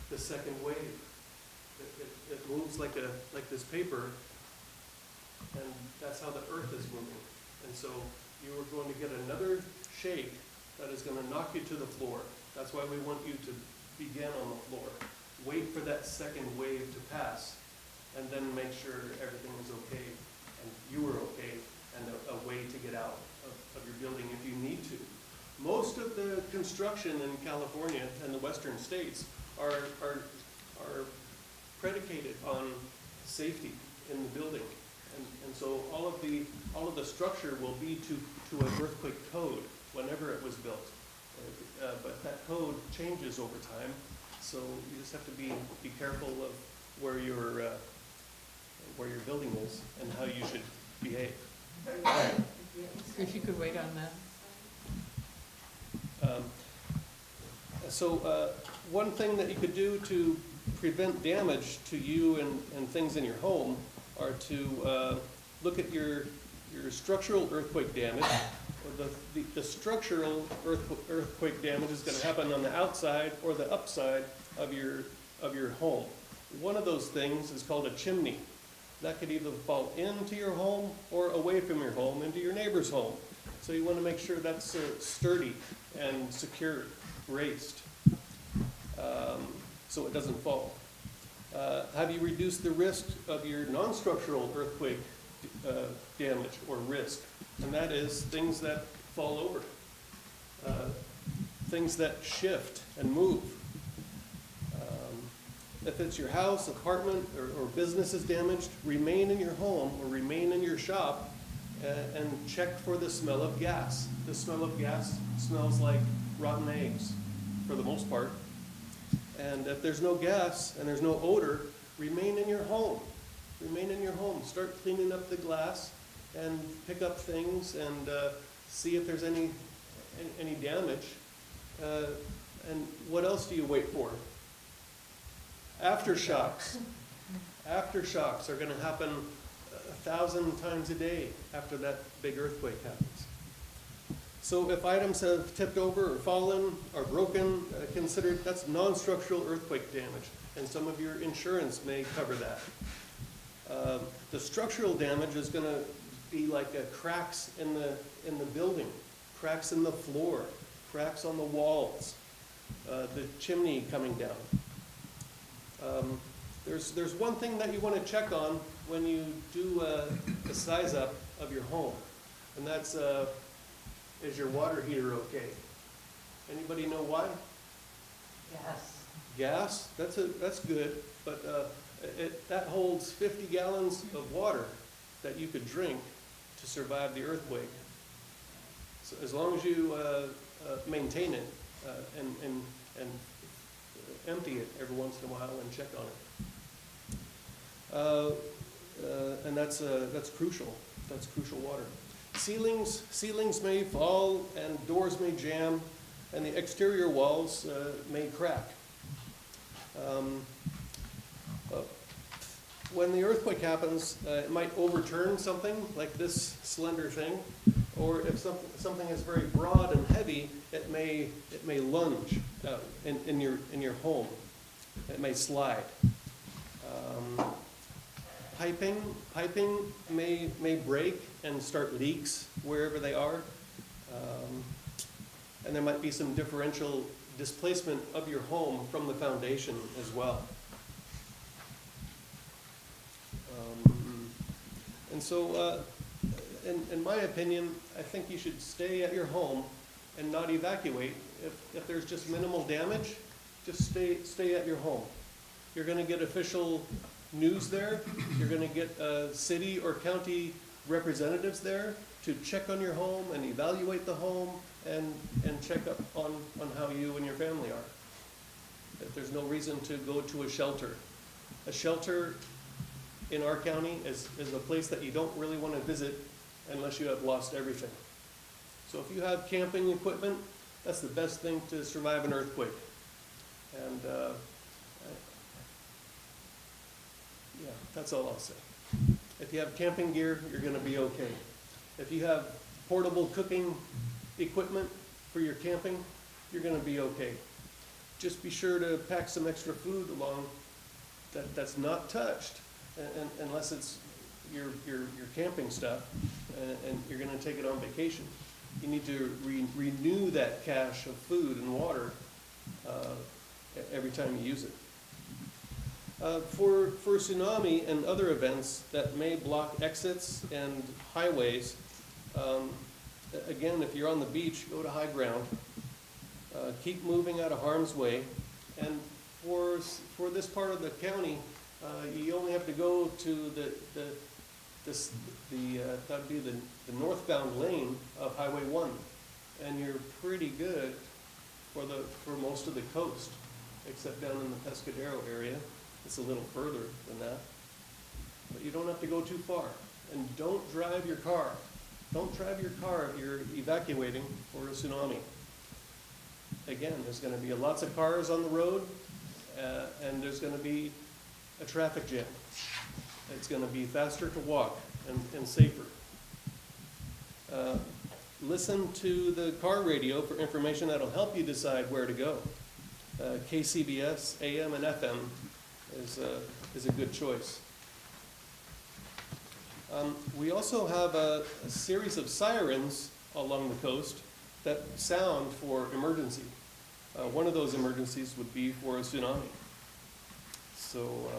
Speaker 10: the second wave. It moves like this paper, and that's how the earth is moving. And so you are going to get another shake that is going to knock you to the floor. That's why we want you to begin on the floor. Wait for that second wave to pass, and then make sure everything is okay, and you are okay, and a way to get out of your building if you need to. Most of the construction in California and the western states are predicated on safety in the building. And so all of the structure will be to an earthquake code whenever it was built. But that code changes over time, so you just have to be careful of where your building is and how you should behave.
Speaker 1: If you could wait on that.
Speaker 10: One thing that you could do to prevent damage to you and things in your home are to look at your structural earthquake damage. The structural earthquake damage is going to happen on the outside or the upside of your home. One of those things is called a chimney. That could either fall into your home or away from your home into your neighbor's home. So you want to make sure that's sturdy and secure, braced, so it doesn't fall. How do you reduce the risk of your non-structural earthquake damage or risk? And that is things that fall over, things that shift and move. If it's your house, apartment, or business is damaged, remain in your home or remain in your shop and check for the smell of gas. The smell of gas smells like rotten eggs for the most part. And if there's no gas and there's no odor, remain in your home. Remain in your home. Start cleaning up the glass and pick up things and see if there's any damage. And what else do you wait for? Aftershocks. Aftershocks are going to happen 1,000 times a day after that big earthquake happens. So if items have tipped over or fallen or broken, considered that's non-structural earthquake damage, and some of your insurance may cover that. The structural damage is going to be like cracks in the building, cracks in the floor, cracks on the walls, the chimney coming down. There's one thing that you want to check on when you do the size up of your home, and that's is your water heater okay? Anybody know why?
Speaker 11: Yes.
Speaker 10: Gas, that's good, but that holds 50 gallons of water that you could drink to survive the earthquake. So as long as you maintain it and empty it every once in a while and check on it. And that's crucial. That's crucial water. Ceilings may fall and doors may jam and the exterior walls may crack. When the earthquake happens, it might overturn something like this slender thing, or if something is very broad and heavy, it may lunge in your home. It may slide. Piping may break and start leaks wherever they are, and there might be some differential displacement of your home from the foundation as well. And so, in my opinion, I think you should stay at your home and not evacuate. If there's just minimal damage, just stay at your home. You're going to get official news there. You're going to get city or county representatives there to check on your home and evaluate the home and check up on how you and your family are. If there's no reason to go to a shelter. A shelter in our county is a place that you don't really want to visit unless you have lost everything. So if you have camping equipment, that's the best thing to survive an earthquake. And yeah, that's all I'll say. If you have camping gear, you're going to be okay. If you have portable cooking equipment for your camping, you're going to be okay. Just be sure to pack some extra food along that's not touched, unless it's your camping stuff, and you're going to take it on vacation. You need to renew that cache of food and water every time you use it. For tsunami and other events that may block exits and highways, again, if you're on the beach, go to high ground. Keep moving out of harm's way. And for this part of the county, you only have to go to that'd be the northbound lane of Highway 1, and you're pretty good for most of the coast, except down in the Pescadero area. It's a little further than that, but you don't have to go too far. And don't drive your car. Don't drive your car if you're evacuating for a tsunami. Again, there's going to be lots of cars on the road, and there's going to be a traffic jam. It's going to be faster to walk and safer. Listen to the car radio for information that'll help you decide where to go. KCBS, AM and FM is a good choice. We also have a series of sirens along the coast that sound for emergency. One of those emergencies would be for a tsunami. So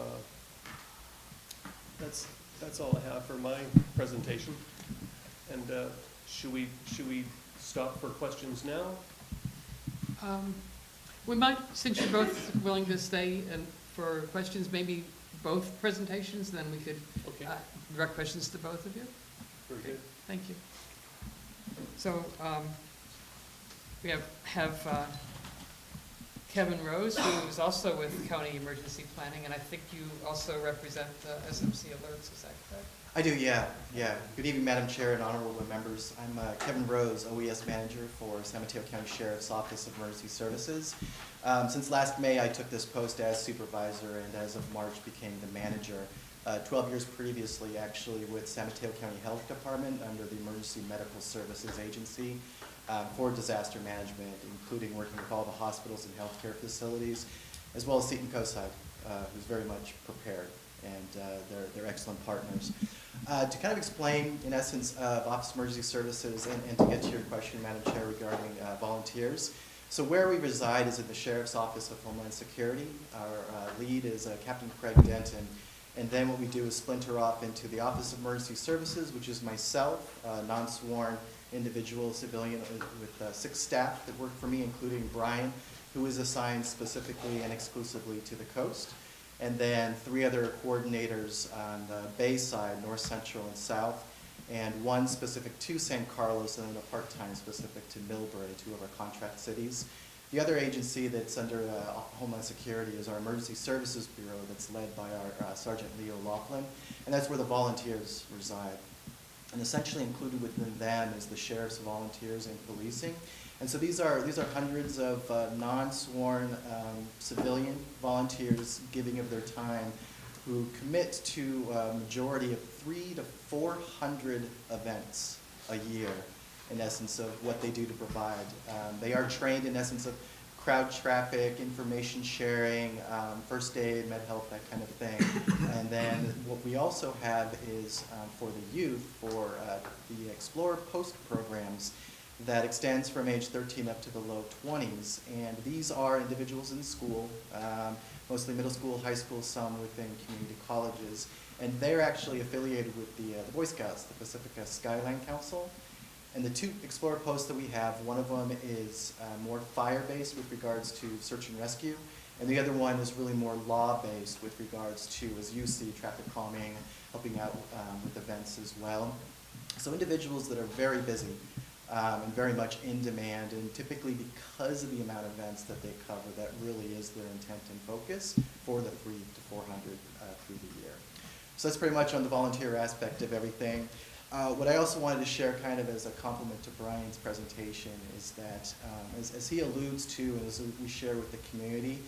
Speaker 10: that's all I have for my presentation. And should we stop for questions now?
Speaker 1: We might, since you're both willing to stay and for questions, maybe both presentations, then we could
Speaker 10: Okay.
Speaker 1: direct questions to both of you.
Speaker 10: Very good.
Speaker 1: Thank you. So we have Kevin Rose, who is also with County Emergency Planning, and I think you also represent SMC Alerts, is that correct?
Speaker 12: I do, yeah. Good evening, Madam Chair and honorable members. I'm Kevin Rose, OES Manager for San Mateo County Sheriff's Office of Emergency Services. Since last May, I took this post as supervisor, and as of March, became the manager. 12 years previously, actually, with San Mateo County Health Department under the Emergency Medical Services Agency for disaster management, including working with all the hospitals and healthcare facilities, as well as Seton Coastside, who's very much prepared, and they're excellent partners. To kind of explain, in essence, of Office of Emergency Services, and to get to your question, Madam Chair, regarding volunteers. So where we reside is in the Sheriff's Office of Homeland Security. Our lead is Captain Craig Denton. And then what we do is splinter off into the Office of Emergency Services, which is myself, non-sworn, individual civilian with 6 staff that work for me, including Brian, who is assigned specifically and exclusively to the coast, and then 3 other coordinators on the Bay side, North, Central, and South, and 1 specific to San Carlos, and then a part-time specific to Millbrae, 2 of our contract cities. The other agency that's under Homeland Security is our Emergency Services Bureau that's led by our Sergeant Leo Laughlin, and that's where the volunteers reside. And essentially included within them is the sheriff's volunteers and policing. And so these are hundreds of non-sworn civilian volunteers giving of their time who commit to a majority of 300 to 400 events a year, in essence, of what they do to provide. They are trained, in essence, of crowd traffic, information sharing, first aid, med health, that kind of thing. And then what we also have is for the youth, for the Explore Post programs that extends from age 13 up to the low 20s. And these are individuals in school, mostly middle school, high school, some within community colleges. And they're actually affiliated with the Boy Scouts, the Pacifica Skyline Council. And the 2 Explorer posts that we have, one of them is more fire-based with regards to search and rescue, and the other one is really more law-based with regards to, as you see, traffic calming, helping out with events as well. So individuals that are very busy and very much in demand, and typically because of the amount of events that they cover, that really is their intent and focus for the 300 to 400 through the year. So that's pretty much on the volunteer aspect of everything. What I also wanted to share kind of as a compliment to Brian's presentation is that, as he alludes to and as we share with the community,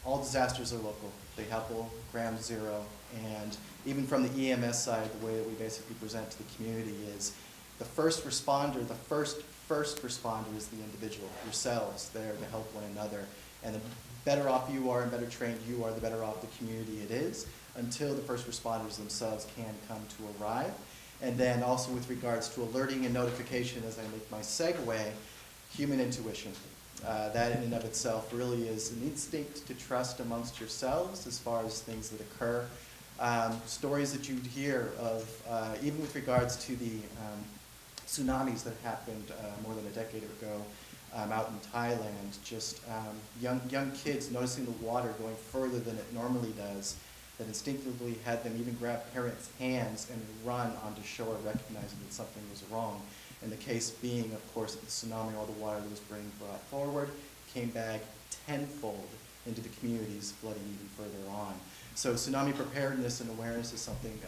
Speaker 12: all disasters are local. They happen ground zero, and even from the EMS side, the way that we basically present to the community is the first responder, the first responder is the individual, yourselves, there to help one another. And the better off you are and better trained you are, the better off the community it is, until the first responders themselves can come to arrive. And then also with regards to alerting and notification, as I make my segue, human intuition. That in and of itself really is an instinct to trust amongst yourselves as far as things that occur. Stories that you hear of, even with regards to the tsunamis that happened more than a decade ago out in Thailand, just young kids noticing the water going further than it normally does, that instinctively had them even grab parents' hands and run onto shore, recognizing that something was wrong. And the case being, of course, the tsunami, all the water that was being brought forward, came back tenfold into the communities, flooding even further on. So tsunami preparedness and awareness is something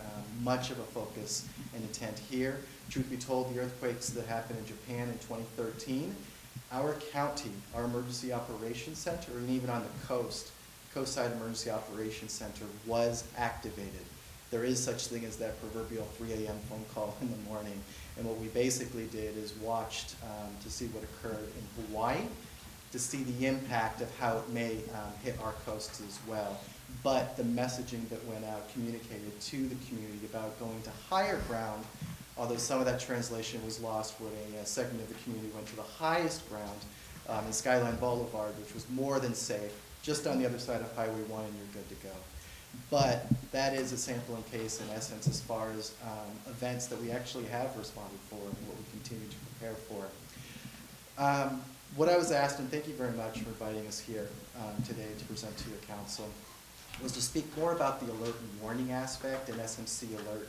Speaker 12: much of a focus and intent here. Truth be told, the earthquakes that happened in Japan in 2013, our county, our emergency operations center, and even on the Coastside Emergency Operations Center was activated. There is such thing as that proverbial 3 a.m. phone call in the morning. And what we basically did is watched to see what occurred in Hawaii, to see the impact of how it may hit our coasts as well. But the messaging that went out communicated to the community about going to higher ground, although some of that translation was lost when a segment of the community went to the highest ground in Skyline Boulevard, which was more than safe, just on the other side of Highway 1, and you're good to go. But that is a sample and case, in essence, as far as events that we actually have responded for and what we continue to prepare for. What I was asked, and thank you very much for inviting us here today to present to your council, was to speak more about the alert and warning aspect and SMC Alert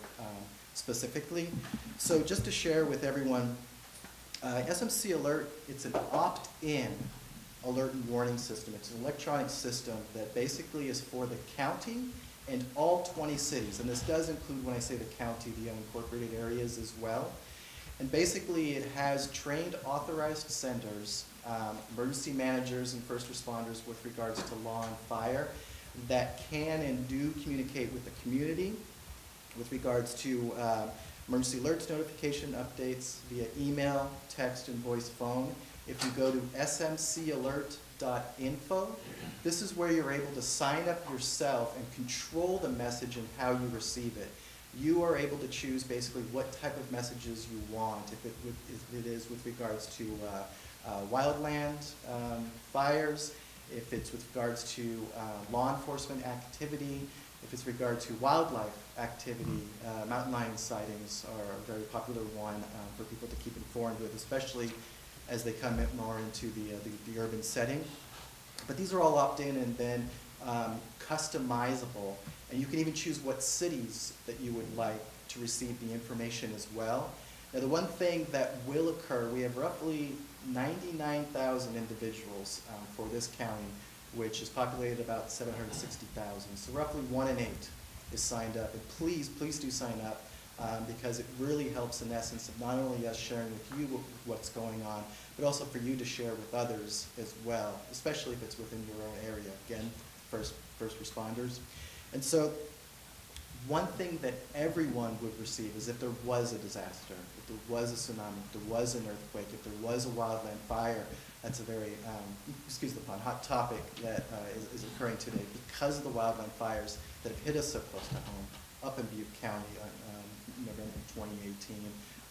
Speaker 12: specifically. So just to share with everyone, SMC Alert, it's an opt-in alert and warning system. It's an electronic system that basically is for the county and all 20 cities. And this does include, when I say the county, the unincorporated areas as well. And basically it has trained authorized senders, emergency managers and first responders with regards to law and fire that can and do communicate with the community with regards to emergency alerts, notification, updates via email, text, and voice phone. If you go to smcalert.info, this is where you're able to sign up yourself and control the message and how you receive it. You are able to choose basically what type of messages you want, if it is with regards to wildland fires, if it's with regards to law enforcement activity, If it's regard to wildlife activity, mountain lion sightings are a very popular one for people to keep informed with, especially as they come more into the urban setting. But these are all opt-in and then customizable, and you can even choose what cities that you would like to receive the information as well. Now, the one thing that will occur, we have roughly 99,000 individuals for this county, which is populated about 760,000. So roughly 1 in 8 is signed up. And please do sign up because it really helps in essence of not only us sharing with you what's going on, but also for you to share with others as well, especially if it's within your own area. Again, first responders. And so one thing that everyone would receive is if there was a disaster, if there was a tsunami, if there was an earthquake, if there was a wildland fire. That's a very, excuse the pun, hot topic that is occurring today because of the wildland fires that have hit us so close to home up in Butte County in November 2018,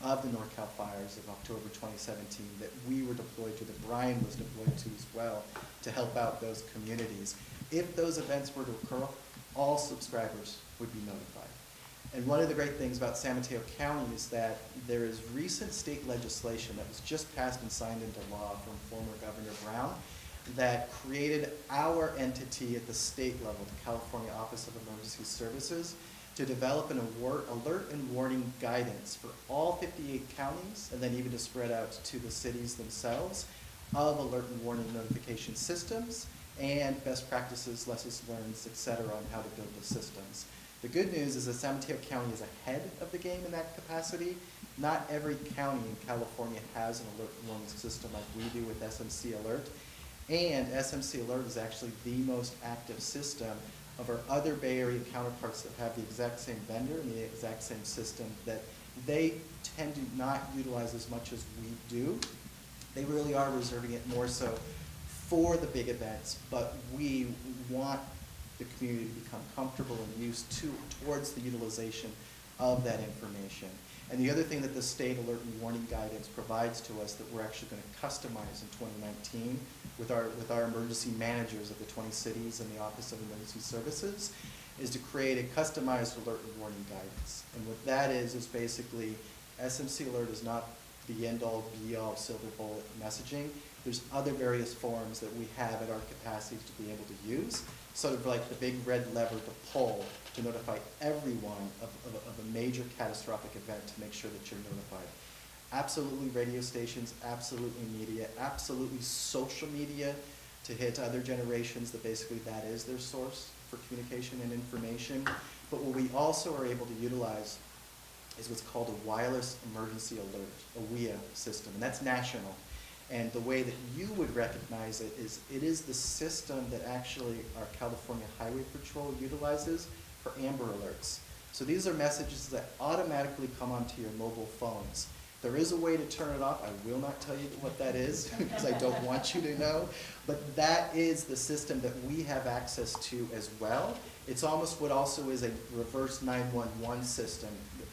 Speaker 12: of the NorCal fires of October 2017 that we were deployed to, that Brian was deployed to as well, to help out those communities. If those events were to occur, all subscribers would be notified. And one of the great things about San Mateo County is that there is recent state legislation that was just passed and signed into law from former Governor Brown that created our entity at the state level, the California Office of Emergency Services, to develop an alert and warning guidance for all 58 counties, and then even to spread out to the cities themselves, of alert and warning notification systems and best practices, lessons learned, et cetera, on how to build the systems. The good news is that San Mateo County is ahead of the game in that capacity. Not every county in California has an alert and warning system like we do with Smc Alert. And Smc Alert is actually the most active system of our other Bay Area counterparts that have the exact same vendor and the exact same system that they tend to not utilize as much as we do. They really are reserving it more so for the big events, but we want the community to become comfortable and used towards the utilization of that information. And the other thing that the state alert and warning guidance provides to us that we're actually going to customize in 2019 with our emergency managers of the 20 cities and the Office of Emergency Services is to create a customized alert and warning guidance. And what that is basically Smc Alert is not the end-all, be-all, silver bullet messaging. There's other various forms that we have at our capacity to be able to use, sort of like the big red lever to pull to notify everyone of a major catastrophic event to make sure that you're notified. Absolutely radio stations, absolutely media, absolutely social media to hit other generations that basically that is their source for communication and information. But what we also are able to utilize is what's called a wireless emergency alert, a WEA system, and that's national. And the way that you would recognize it is the system that actually our California Highway Patrol utilizes for Amber Alerts. So these are messages that automatically come onto your mobile phones. There is a way to turn it off. I will not tell you what that is because I don't want you to know. But that is the system that we have access to as well. It's almost what also is a reverse 911 system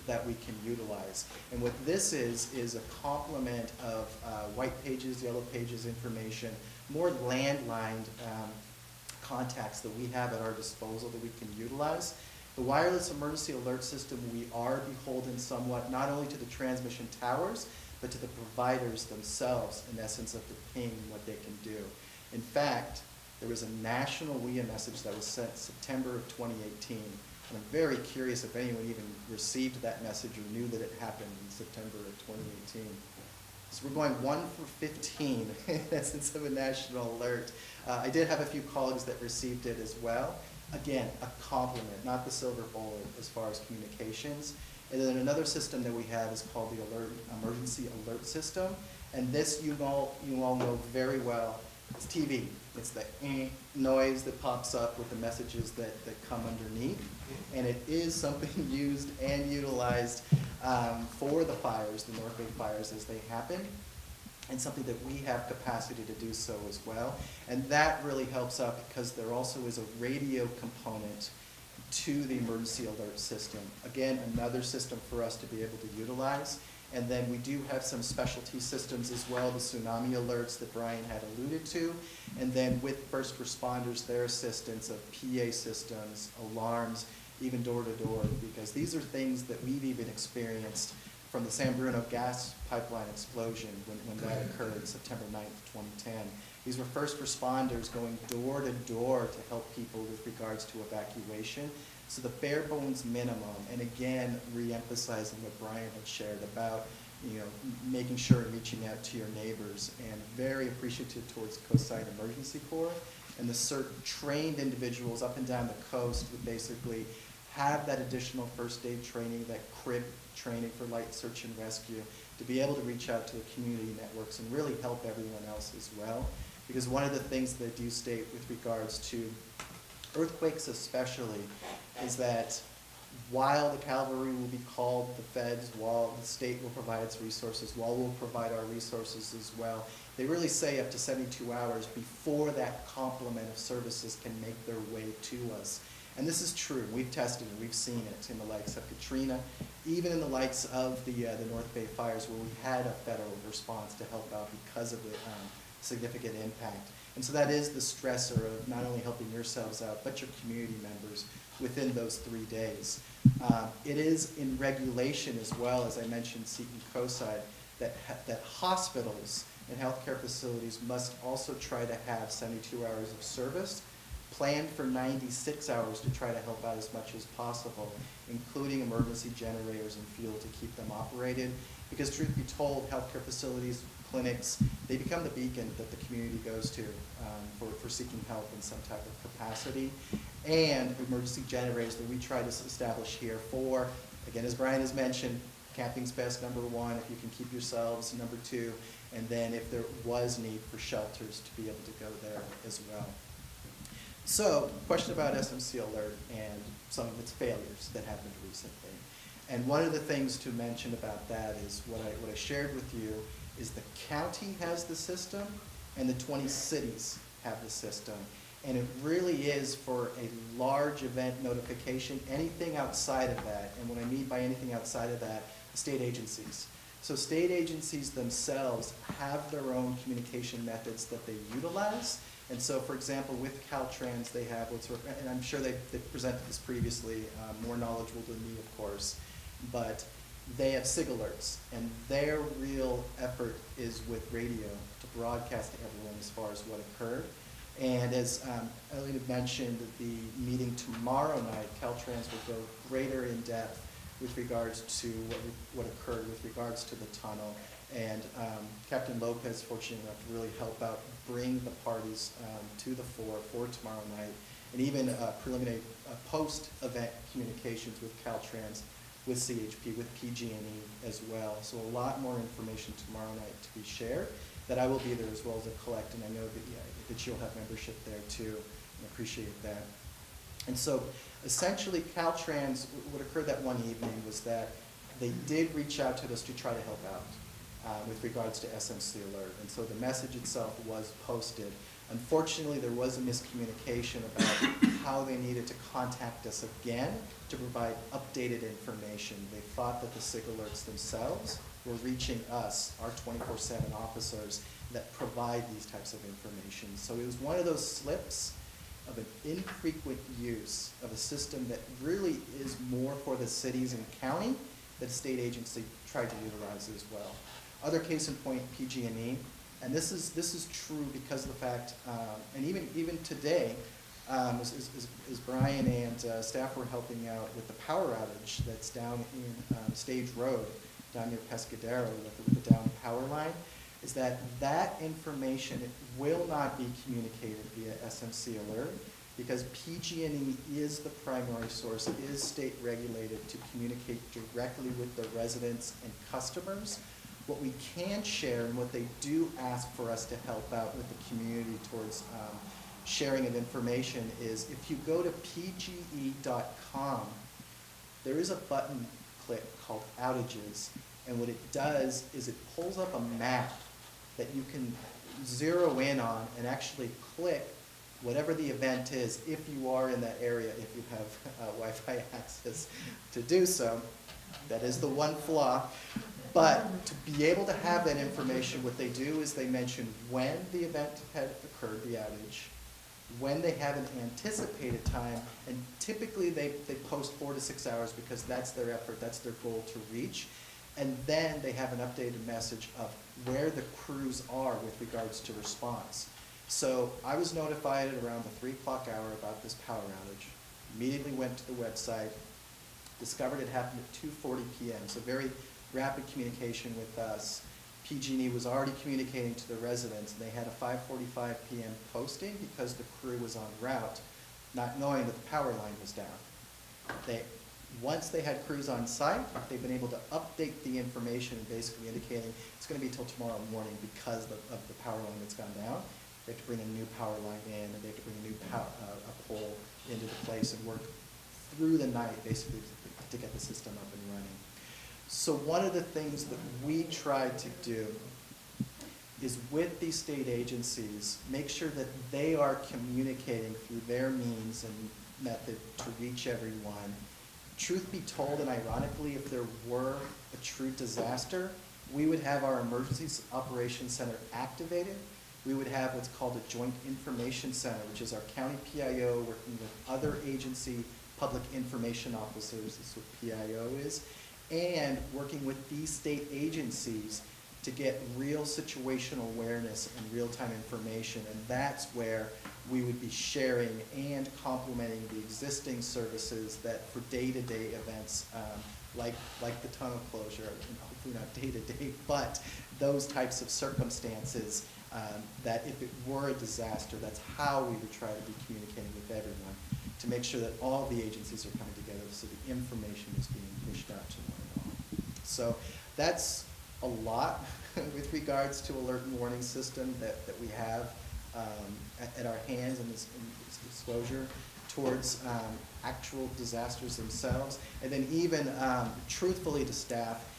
Speaker 12: that we can utilize. And what this is a complement of white pages, yellow pages information, more landlined contacts that we have at our disposal that we can utilize. The wireless emergency alert system, we are beholden somewhat not only to the transmission towers, but to the providers themselves, in essence, of the ping and what they can do. In fact, there was a national WEA message that was sent September of 2018. And I'm very curious if anyone even received that message or knew that it happened in September of 2018. So we're going 1 for 15 in essence of a national alert. I did have a few colleagues that received it as well. Again, a compliment, not the silver bullet as far as communications. And then another system that we have is called the emergency alert system. And this you all know very well. It's TV. It's the noise that pops up with the messages that come underneath. And it is something used and utilized for the fires, the North Bay fires as they happen, and something that we have capacity to do so as well. And that really helps out because there also is a radio component to the emergency alert system. Again, another system for us to be able to utilize. And then we do have some specialty systems as well, the tsunami alerts that Brian had alluded to. And then with first responders, their assistance of PA systems, alarms, even door-to-door, because these are things that we've even experienced from the San Bruno gas pipeline explosion when that occurred September 9th, 2010. These were first responders going door to door to help people with regards to evacuation. So the bare bones minimum, and again, re-emphasizing what Brian had shared about, making sure and reaching out to your neighbors, and very appreciative towards Coastside Emergency Corps and the certain trained individuals up and down the coast who basically have that additional first aid training, that crib training for light search and rescue, to be able to reach out to the community networks and really help everyone else as well. Because one of the things that I do state with regards to earthquakes especially is that while the cavalry will be called, the feds, while the state will provide its resources, while we'll provide our resources as well, they really say up to 72 hours before that complement of services can make their way to us. And this is true. We've tested it. We've seen it in the likes of Katrina, even in the likes of the North Bay fires, where we had a federal response to help out because of the significant impact. And so that is the stressor of not only helping yourselves out, but your community members within those 3 days. It is in regulation as well, as I mentioned, Seton Coastside, that hospitals and healthcare facilities must also try to have 72 hours of service, planned for 96 hours to try to help out as much as possible, including emergency generators and fuel to keep them operated. Because truth be told, healthcare facilities, clinics, they become the beacon that the community goes to for seeking help in some type of capacity. And emergency generators that we try to establish here for, again, as Brian has mentioned, camping's best, number one, if you can keep yourselves, number two, and then if there was need for shelters to be able to go there as well. So, question about SMC Alert and some of its failures that happened recently. And one of the things to mention about that is what I shared with you is the county has the system and the 20 cities have the system. And it really is for a large event notification, anything outside of that. And what I mean by anything outside of that, state agencies. So state agencies themselves have their own communication methods that they utilize. And so, for example, with Caltrans, they have what's, and I'm sure they've presented this previously, more knowledgeable than me, of course, but they have SIG alerts, and their real effort is with radio to broadcast to everyone as far as what occurred. And as Elliot had mentioned, the meeting tomorrow night, Caltrans will go greater in depth with regards to what occurred with regards to the tunnel. And Captain Lopez, fortunate enough to really help out, bring the parties to the fore for tomorrow night, and even preliminary post-event communications with Caltrans, with CHP, with PG&E as well. So a lot more information tomorrow night to be shared, that I will be there as well as a collect, and I know that you'll have membership there too, and appreciate that. And so essentially Caltrans, what occurred that one evening was that they did reach out to us to try to help out with regards to SMC Alert. And so the message itself was posted. Unfortunately, there was a miscommunication about how they needed to contact us again to provide updated information. They thought that the SIG alerts themselves were reaching us, our 24/7 officers that provide these types of information. So it was one of those slips of an infrequent use of a system that really is more for the cities and county that a state agency tried to utilize as well. Other case in point, PG&E, and this is true because of the fact, and even today, as Brian and staff were helping out with the power outage that's down in Stage Road, down near Pescadero with the down power line, is that information will not be communicated via SMC Alert because PG&E is the primary source, is state regulated to communicate directly with the residents and customers. What we can share and what they do ask for us to help out with the community towards sharing of information is if you go to pge.com, there is a button click called outages, and what it does is it pulls up a map that you can zero in on and actually click whatever the event is if you are in that area, if you have Wi-Fi access to do so. That is the one flaw. But to be able to have that information, what they do is they mention when the event had occurred, the outage, when they have an anticipated time, and typically they post 4 to 6 hours because that's their effort, that's their goal to reach. And then they have an updated message of where the crews are with regards to response. So I was notified at around the 3 o'clock hour about this power outage. Immediately went to the website, discovered it happened at 2:40 p.m. So very rapid communication with us. PG&E was already communicating to the residents, and they had a 5:45 p.m. posting because the crew was on route, not knowing that the power line was down. Once they had crews on site, they've been able to update the information, basically indicating it's going to be till tomorrow morning because of the power line that's gone down. They have to bring a new power line in, and they have to bring a new a pole into the place and work through the night, basically, to get the system up and running. So one of the things that we try to do is with these state agencies, make sure that they are communicating through their means and method to reach everyone. Truth be told, and ironically, if there were a true disaster, we would have our Emergency Operations Center activated. We would have what's called a Joint Information Center, which is our county PIO working with other agency public information officers, that's what PIO is, and working with these state agencies to get real situational awareness and real-time information. And that's where we would be sharing and complementing the existing services that for day-to-day events, like the tunnel closure, and hopefully not day-to-day, but those types of circumstances, that if it were a disaster, that's how we would try to be communicating with everyone to make sure that all the agencies are coming together so the information is being pushed out to one and all. So that's a lot with regards to alert and warning system that we have at our hands in this disclosure towards actual disasters themselves. And then even truthfully to staff,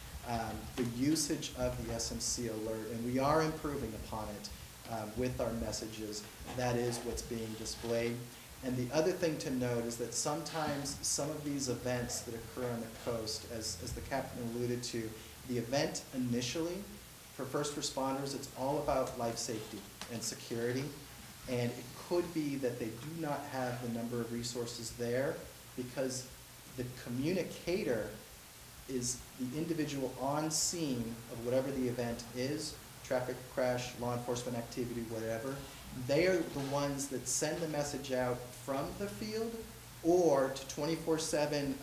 Speaker 12: the usage of the SMC Alert, and we are improving upon it with our messages. That is what's being displayed. And the other thing to note is that sometimes some of these events that occur on the coast, as the captain alluded to, the event initially, for first responders, it's all about life safety and security. And it could be that they do not have the number of resources there because the communicator is the individual on scene of whatever the event is, traffic crash, law enforcement activity, whatever. They are the ones that send the message out from the field or to 24/7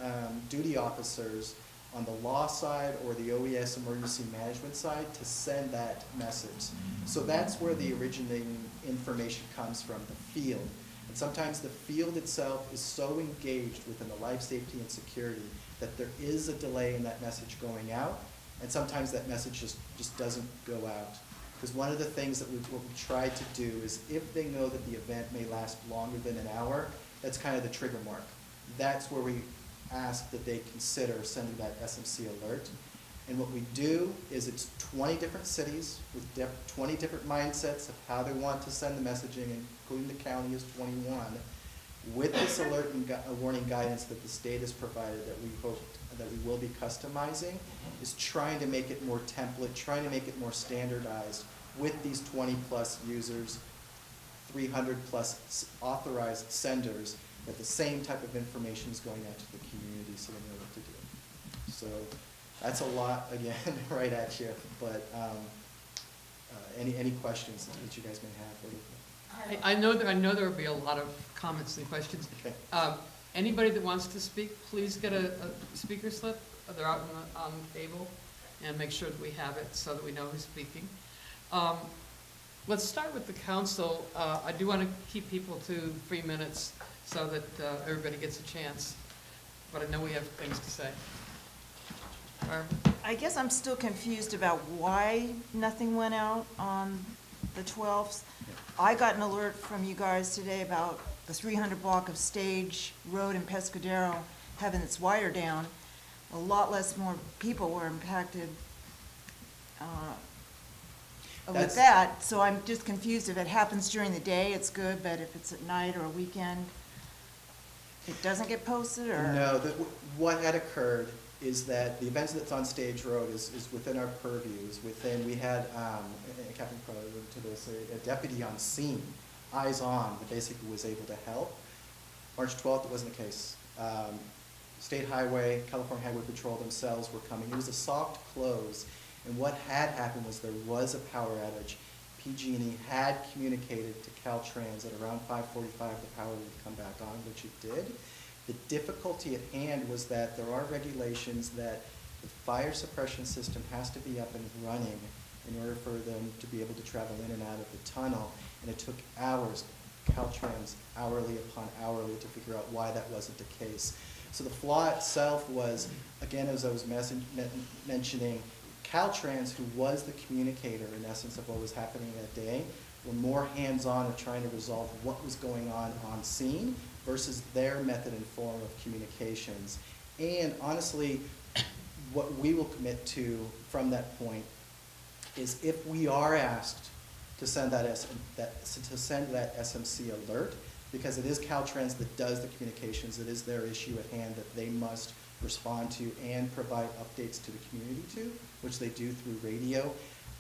Speaker 12: duty officers on the law side or the OES emergency management side to send that message. So that's where the originating information comes from, the field. And sometimes the field itself is so engaged within the life safety and security that there is a delay in that message going out, and sometimes that message just doesn't go out. Because one of the things that what we try to do is if they know that the event may last longer than an hour, that's kind of the trigger mark. That's where we ask that they consider sending that SMC alert. And what we do is it's 20 different cities with 20 different mindsets of how they want to send the messaging, including the county is 21. With this alert and warning guidance that the state has provided that we hope that we will be customizing, is trying to make it more template, trying to make it more standardized with these 20 plus users, 300 plus authorized senders, that the same type of information is going out to the community so they know what to do. So that's a lot, again, right at you, but any questions that you guys may have?
Speaker 1: I know there will be a lot of comments and questions.
Speaker 12: Okay.
Speaker 1: Anybody that wants to speak, please get a speaker slip. They're out on the table, and make sure that we have it so that we know who's speaking. Let's start with the council. I do want to keep people to 3 minutes so that everybody gets a chance, but I know we have things to say. Barb?
Speaker 13: I guess I'm still confused about why nothing went out on the 12th. I got an alert from you guys today about the 300 block of Stage Road in Pescadero having its wire down. A lot less more people were impacted with that. So I'm just confused. If it happens during the day, it's good, but if it's at night or a weekend, it doesn't get posted, or?
Speaker 12: No, what had occurred is that the events that's on Stage Road is within our purviews. We had, and Captain probably alluded to this, a deputy on scene, eyes on, that basically was able to help. March 12th, it wasn't the case. State Highway, California Highway Patrol themselves were coming. It was a soft close, and what had happened was there was a power outage. PG&E had communicated to Caltrans at around 5:45 the power would come back on, which it did. The difficulty at hand was that there are regulations that the fire suppression system has to be up and running in order for them to be able to travel in and out of the tunnel, and it took hours, Caltrans hourly upon hourly, to figure out why that wasn't the case. So the flaw itself was, again, as I was mentioning, Caltrans, who was the communicator in essence of what was happening that day, were more hands-on of trying to resolve what was going on scene versus their method and form of communications. And honestly, what we will commit to from that point is if we are asked to send that SMC alert, because it is Caltrans that does the communications, it is their issue at hand that they must respond to and provide updates to the community to, which they do through radio.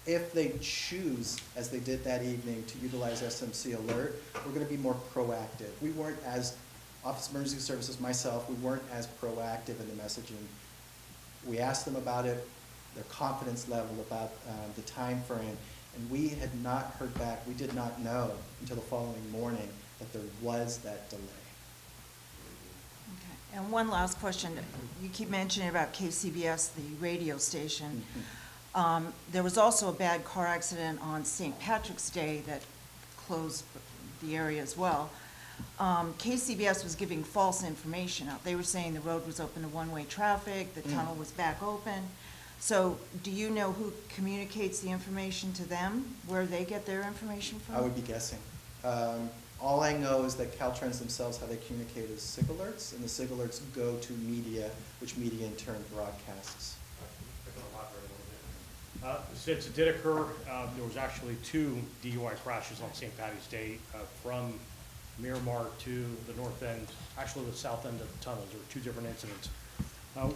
Speaker 12: If they choose, as they did that evening, to utilize SMC Alert, we're going to be more proactive. We weren't as, Office of Emergency Services, myself, we weren't as proactive in the messaging. We asked them about it, their confidence level about the time frame, and we had not heard back. We did not know until the following morning that there was that delay.
Speaker 13: Okay. And one last question. You keep mentioning about KCBS, the radio station. There was also a bad car accident on St. Patrick's Day that closed the area as well. KCBS was giving false information out. They were saying the road was open to one-way traffic, the tunnel was back open. So do you know who communicates the information to them, where they get their information from?
Speaker 12: I would be guessing. All I know is that Caltrans themselves, how they communicate is SIG alerts, and the SIG alerts go to media, which media in turn broadcasts.
Speaker 8: Since it did occur, there was actually 2 DUI crashes on St. Patty's Day from Miramar to the north end, actually the south end of the tunnels. There were 2 different incidents.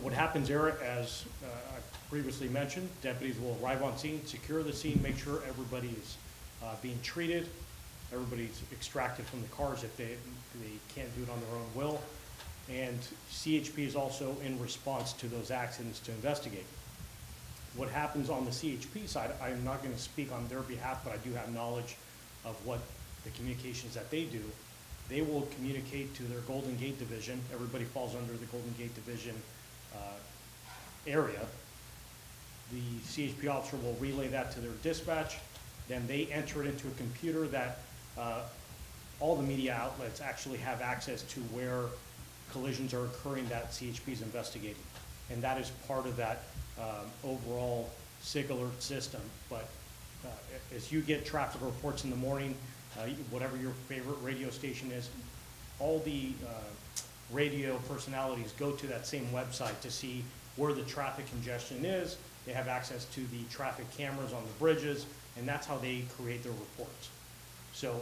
Speaker 8: What happens there, as I previously mentioned, deputies will arrive on scene, secure the scene, make sure everybody is being treated, everybody's extracted from the cars if they can't do it on their own will, and CHP is also in response to those accidents to investigate. What happens on the CHP side, I'm not going to speak on their behalf, but I do have knowledge of what the communications that they do. They will communicate to their Golden Gate Division. Everybody falls under the Golden Gate Division area. The CHP officer will relay that to their dispatch. Then they enter it into a computer that all the media outlets actually have access to where collisions are occurring that CHP is investigating. And that is part of that overall SIG alert system. But as you get traffic reports in the morning, whatever your favorite radio station is, all the radio personalities go to that same website to see where the traffic congestion is. They have access to the traffic cameras on the bridges, and that's how they create their reports. So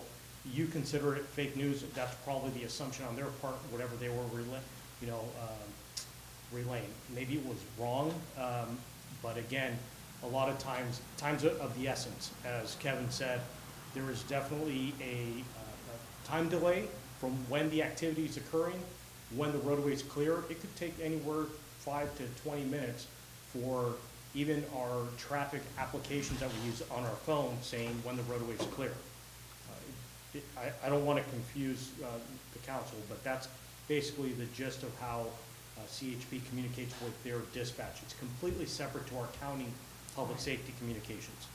Speaker 8: you consider it fake news, that's probably the assumption on their part, whatever they were relaying. Maybe it was wrong, but again, a lot of time's of the essence. As Kevin said, there is definitely a time delay from when the activity is occurring, when the roadway is clear. It could take anywhere 5 to 20 minutes for even our traffic applications that we use on our phone saying when the roadway is clear. I don't want to confuse the council, but that's basically the gist of how CHP communicates with their dispatch. It's completely separate to our county public safety communications.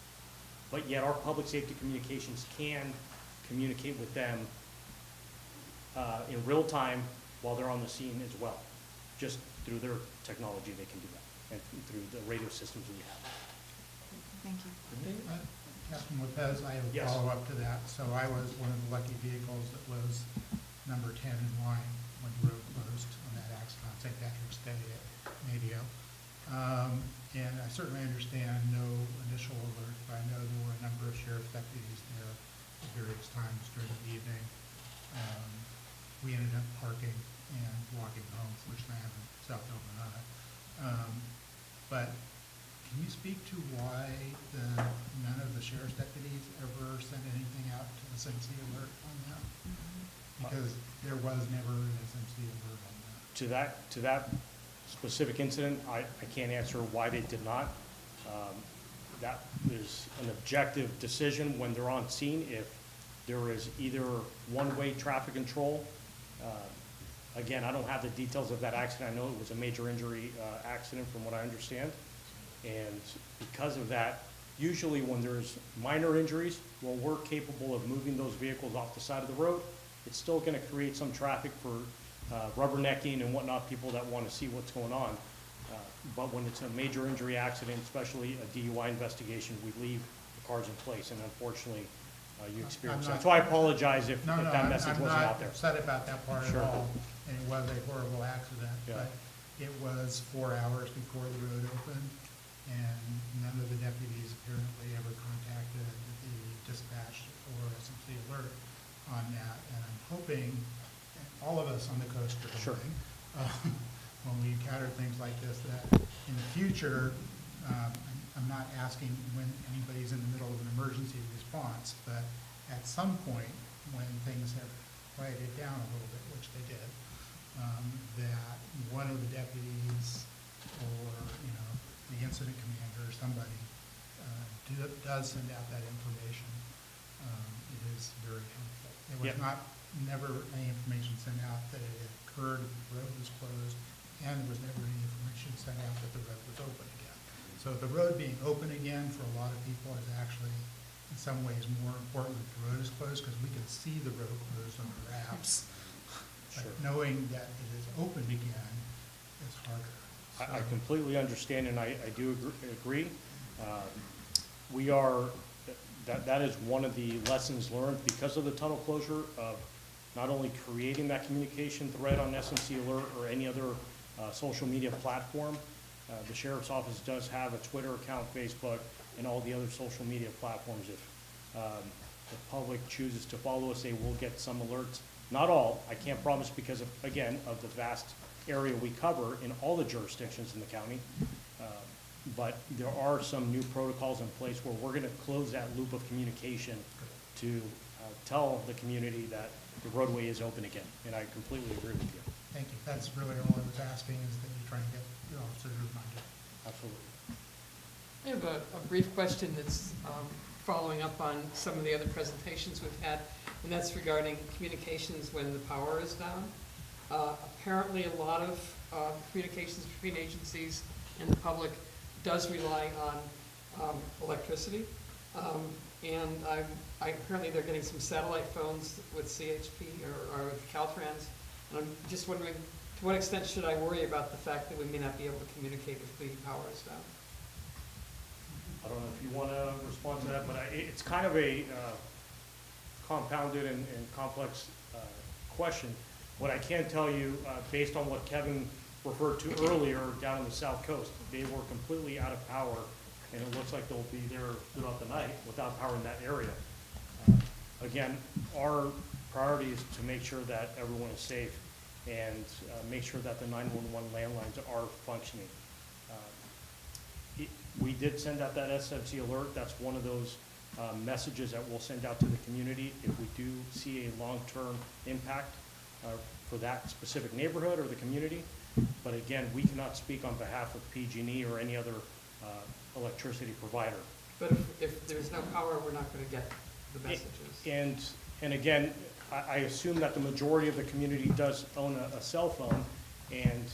Speaker 8: But yet our public safety communications can communicate with them in real time while they're on the scene as well. Just through their technology they can do that, and through the radio systems we have.
Speaker 13: Thank you.
Speaker 7: Captain Lopez, I have a
Speaker 8: Yes.
Speaker 7: follow-up to that. So I was one of the lucky vehicles that was number 10 in line when the road closed on that accident on St. Patrick's Day at Madio. And I certainly understand no initial alert, but I know there were a number of sheriff's deputies there at various times during the evening. We ended up parking and walking home, which I am in South Oklahoma. But can you speak to why none of the sheriff's deputies ever sent anything out to SMC Alert on that? Because there was never an SMC Alert on that.
Speaker 8: To that specific incident, I can't answer why they did not. That is an objective decision when they're on scene. If there is either one-way traffic control, again, I don't have the details of that accident. I know it was a major injury accident from what I understand. And because of that, usually when there's minor injuries, well, we're capable of moving those vehicles off the side of the road. It's still going to create some traffic for rubbernecking and whatnot, people that want to see what's going on. But when it's a major injury accident, especially a DUI investigation, we leave the cars in place, and unfortunately, you experience that. So I apologize if that message wasn't out there.
Speaker 7: I'm not upset about that part at
Speaker 8: Sure.
Speaker 7: all, and it was a horrible accident.
Speaker 8: Yeah.
Speaker 7: But it was 4 hours before the road opened, and none of the deputies apparently ever contacted the dispatch or SMC Alert on that. And I'm hoping, and all of us on the coast are
Speaker 8: Sure.
Speaker 7: hoping, when we encounter things like this, that in the future, I'm not asking when anybody's in the middle of an emergency response, but at some point, when things have quieted down a little bit, which they did, that one of the deputies or, the incident commander or somebody does send out that information. It is very helpful. It was never any information sent out that it had occurred, that the road was closed, and there was never any information sent out that the road was open again. So the road being open again for a lot of people is actually, in some ways, more important that the road is closed, because we can see the road closed on the apps. But
Speaker 8: Sure.
Speaker 7: knowing that it is open again is harder.
Speaker 8: I completely understand, and I do agree. We are, that is one of the lessons learned because of the tunnel closure, of not only creating that communication thread on SMC Alert or any other social media platform. The sheriff's office does have a Twitter account, Facebook, and all the other social media platforms. If the public chooses to follow us, they will get some alerts. Not all, I can't promise, because of, again, of the vast area we cover in all the jurisdictions in the county. But there are some new protocols in place where we're going to close that loop of communication to tell the community that the roadway is open again. And I completely agree with you.
Speaker 7: Thank you. That's really all I was asking, is that you try and get your officers reminded.
Speaker 8: Absolutely.
Speaker 1: I have a brief question that's following up on some of the other presentations we've had, and that's regarding communications when the power is down. Apparently, a lot of communications between agencies and the public does rely on electricity. And apparently they're getting some satellite phones with CHP or with Caltrans. And I'm just wondering, to what extent should I worry about the fact that we may not be able to communicate if the power is down?
Speaker 8: I don't know if you want to respond to that, but it's kind of a compounded and complex question. What I can tell you, based on what Kevin referred to earlier down on the South Coast, they were completely out of power, and it looks like they'll be there throughout the night without power in that area. Again, our priority is to make sure that everyone is safe and make sure that the 911 landlines are functioning. We did send out that SMC Alert. That's one of those messages that we'll send out to the community if we do see a long-term impact for that specific neighborhood or the community. But again, we cannot speak on behalf of PG&E or any other electricity provider.
Speaker 1: But if there's no power, we're not going to get the messages.
Speaker 8: And again, I assume that the majority of the community does own a cell phone. And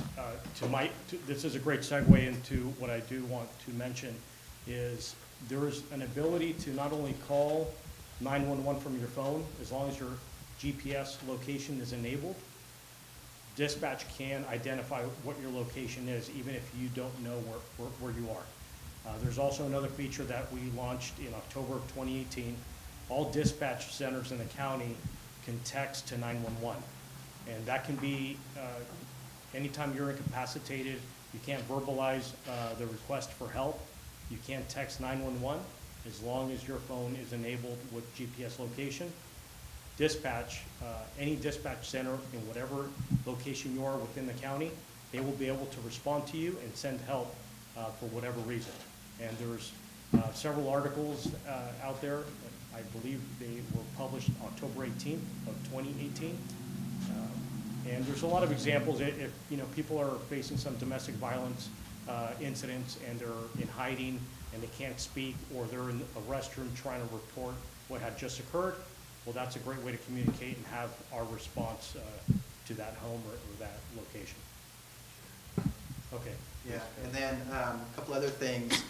Speaker 8: this is a great segue into what I do want to mention, is there is an ability to not only call 911 from your phone, as long as your GPS location is enabled. Dispatch can identify what your location is, even if you don't know where you are. There's also another feature that we launched in October of 2018. All dispatch centers in the county can text to 911. And that can be anytime you're incapacitated, you can't verbalize the request for help. You can't text 911 as long as your phone is enabled with GPS location. Dispatch, any dispatch center in whatever location you are within the county they will be able to respond to you and send help for whatever reason. And there's several articles out there. I believe they were published October 18th of 2018. And there's a lot of examples. If people are facing some domestic violence incidents and they're in hiding and they can't speak, or they're in a restroom trying to report what had just occurred, well, that's a great way to communicate and have our response to that home or that location. Okay.
Speaker 12: Yeah, and then a couple other things.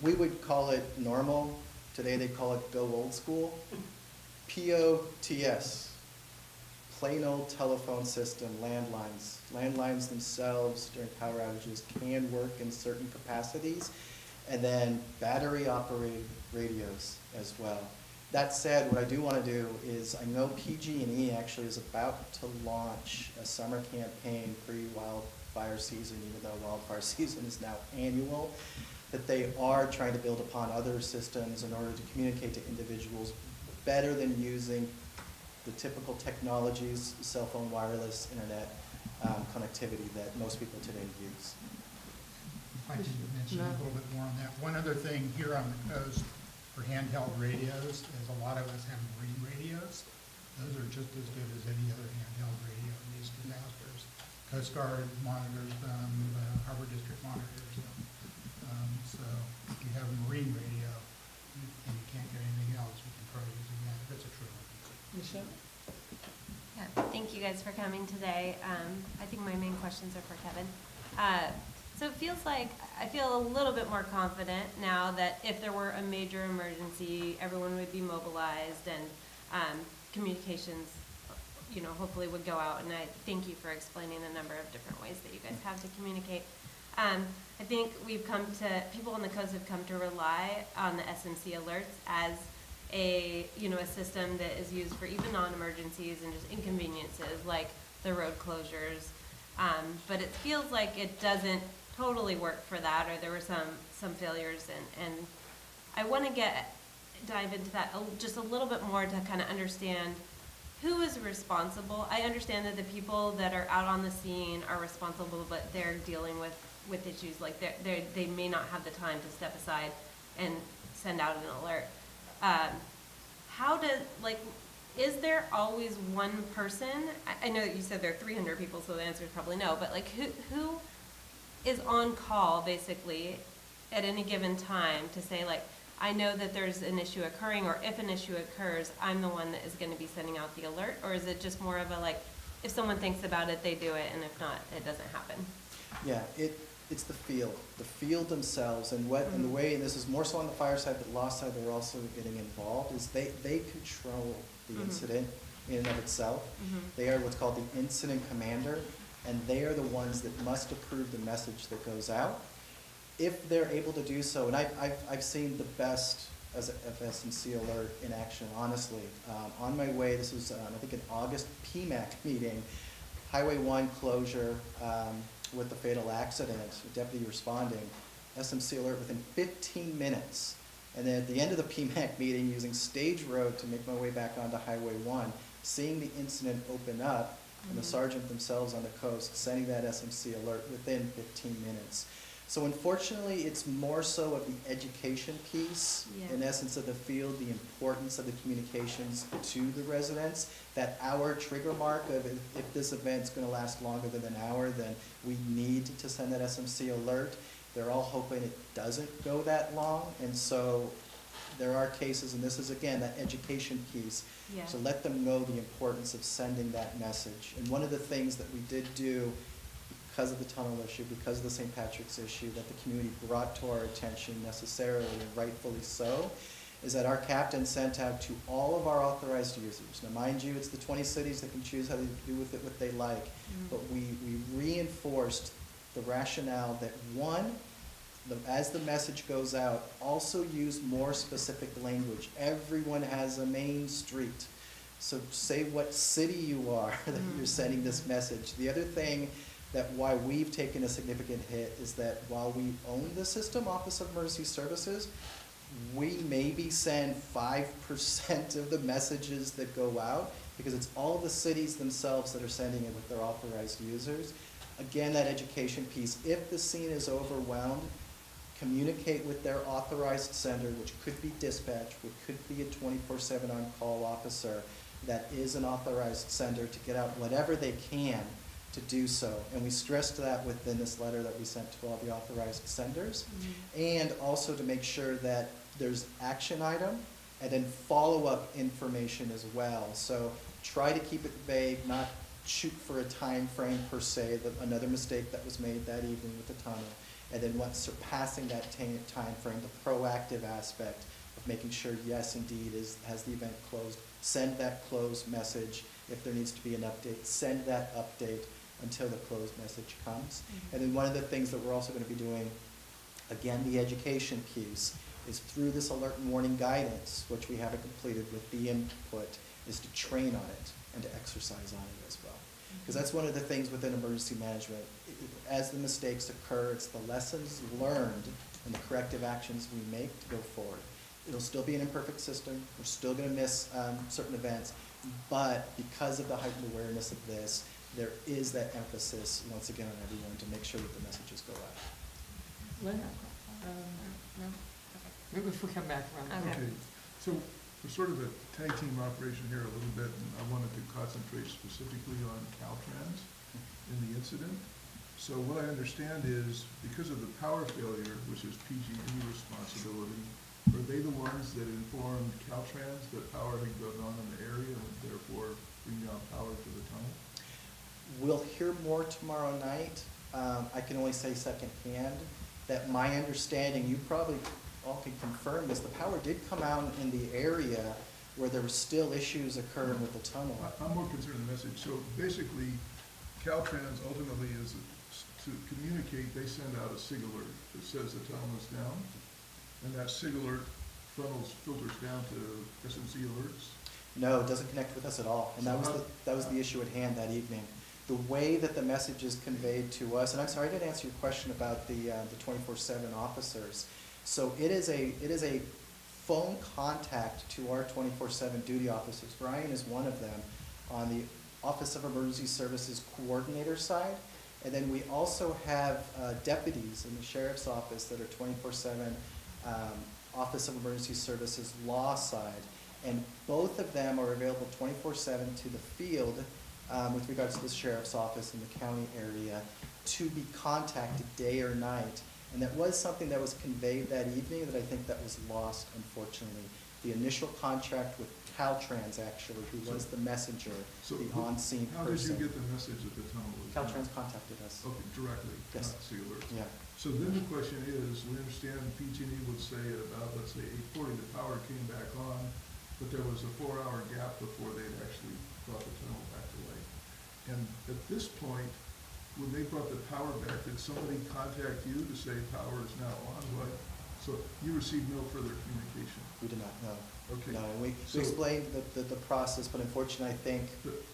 Speaker 12: We would call it normal. Today they call it go old school. POTS, plain old telephone system, landlines. Landlines themselves during power outages can work in certain capacities. And then battery operated radios as well. That said, what I do want to do is, I know PG&E actually is about to launch a summer campaign pre-wildfire season, even though wildfire season is now annual, that they are trying to build upon other systems in order to communicate to individuals better than using the typical technologies, cell phone, wireless, internet connectivity that most people today use.
Speaker 7: If I could mention a little bit more on that. One other thing here on the coast for handheld radios is a lot of us have marine radios. Those are just as good as any other handheld radio in these disasters. Coast Guard monitors them, Harbor District monitors them. So if you have a marine radio and you can't get anything else, you can try using that. That's a true emergency.
Speaker 1: Michelle?
Speaker 14: Yeah, thank you guys for coming today. I think my main questions are for Kevin. So it feels like, I feel a little bit more confident now that if there were a major emergency, everyone would be mobilized and communications, hopefully would go out. And I thank you for explaining the number of different ways that you guys have to communicate. I think people on the coast have come to rely on the SMC alerts as a system that is used for even non-emergencies and just inconveniences like the road closures. But it feels like it doesn't totally work for that, or there were some failures, and I want to dive into that just a little bit more to kind of understand who is responsible. I understand that the people that are out on the scene are responsible, but they're dealing with issues like they may not have the time to step aside and send out an alert. Is there always one person? I know that you said there are 300 people, so the answer is probably no, but who is on call basically at any given time to say, I know that there's an issue occurring, or if an issue occurs, I'm the one that is going to be sending out the alert? Or is it just more of if someone thinks about it, they do it, and if not, it doesn't happen?
Speaker 12: Yeah, it's the field themselves, and and the way, and this is more so on the fire side, but law side, they're also getting involved, is they control the incident in and of itself. They are what's called the incident commander, and they are the ones that must approve the message that goes out. If they're able to do so, and I've seen the best of SMC Alert in action, honestly. On my way, this was, I think, an August PMAC meeting, Highway 1 closure with the fatal accident, deputy responding, SMC Alert within 15 minutes. And then at the end of the PMAC meeting, using Stage Road to make my way back onto Highway 1, seeing the incident open up, and the sergeant themselves on the coast sending that SMC Alert within 15 minutes. So unfortunately, it's more so of the education piece, in essence of the field, the importance of the communications to the residents, that our trigger mark of if this event's going to last longer than an hour, then we need to send that SMC Alert. They're all hoping it doesn't go that long, and so there are cases, and this is again that education piece, to let them know the importance of sending that message. And one of the things that we did do, because of the tunnel issue, because of the St. Patrick's issue, that the community brought to our attention necessarily, and rightfully so, is that our captain sent out to all of our authorized users. Now mind you, it's the 20 cities that can choose how to do with it what they like, but we reinforced the rationale that one, as the message goes out, also use more specific language. Everyone has a main street. So say what city you are that you're sending this message. The other thing that why we've taken a significant hit is that while we own the system, Office of Emergency Services, we maybe send 5% of the messages that go out, because it's all the cities themselves that are sending it with their authorized users. Again, that education piece, if the scene is overwhelmed, communicate with their authorized sender, which could be dispatch, which could be a 24/7 on-call officer that is an authorized sender, to get out whatever they can to do so. And we stressed that within this letter that we sent to all the authorized senders. And also to make sure that there's action item and then follow-up information as well. So try to keep it vague, not shoot for a time frame per se, another mistake that was made that evening with the tunnel. And then once surpassing that time frame, the proactive aspect of making sure, yes, indeed, has the event closed. Send that closed message. If there needs to be an update, send that update until the closed message comes. And then one of the things that we're also going to be doing, again, the education piece, is through this alert and warning guidance, which we haven't completed with the input, is to train on it and to exercise on it as well. Because that's one of the things within emergency management. As the mistakes occur, it's the lessons learned and the corrective actions we make to go forward. It'll still be an imperfect system. We're still going to miss certain events. But because of the heightened awareness of this, there is that emphasis, once again, on everyone to make sure that the messages go out.
Speaker 1: Lynn? No? Maybe if we come back around.
Speaker 4: Okay, so we're sort of a tag team operation here a little bit, and I wanted to concentrate specifically on Caltrans in the incident. So what I understand is, because of the power failure, which is PG&E responsibility, are they the ones that informed Caltrans that power had gone on in the area and therefore bringing out power to the tunnel?
Speaker 12: We'll hear more tomorrow night. I can only say secondhand that my understanding, you probably all can confirm this, the power did come out in the area where there were still issues occurring with the tunnel.
Speaker 4: I'm more concerned with the message. So basically, Caltrans ultimately is to communicate, they send out a SIG alert that says the tunnel is down, and that SIG alert filters down to SMC alerts.
Speaker 12: No, it doesn't connect with us at all, and that was the issue at hand that evening. The way that the message is conveyed to us, and I'm sorry I didn't answer your question about the 24/7 officers. So it is a phone contact to our 24/7 duty officers. Brian is one of them on the Office of Emergency Services coordinator side. And then we also have deputies in the sheriff's office that are 24/7 Office of Emergency Services law side. And both of them are available 24/7 to the field with regards to the sheriff's office in the county area to be contacted day or night. And that was something that was conveyed that evening that I think that was lost, unfortunately. The initial contract with Caltrans, actually, who was the messenger, the on-scene person.
Speaker 4: How did you get the message that the tunnel was down?
Speaker 12: Caltrans contacted us.
Speaker 4: Okay, directly,
Speaker 12: Yes.
Speaker 4: not SIG alerts.
Speaker 12: Yeah.
Speaker 4: So then the question is, we understand PG&E would say at about, let's say, 8:40, the power came back on, but there was a 4-hour gap before they'd actually brought the tunnel back to life. And at this point, when they brought the power back, did somebody contact you to say power is now on? What? So you received no further communication?
Speaker 12: We did not know.
Speaker 4: Okay.
Speaker 12: No, we
Speaker 4: So-
Speaker 12: explained the process, but unfortunately, I think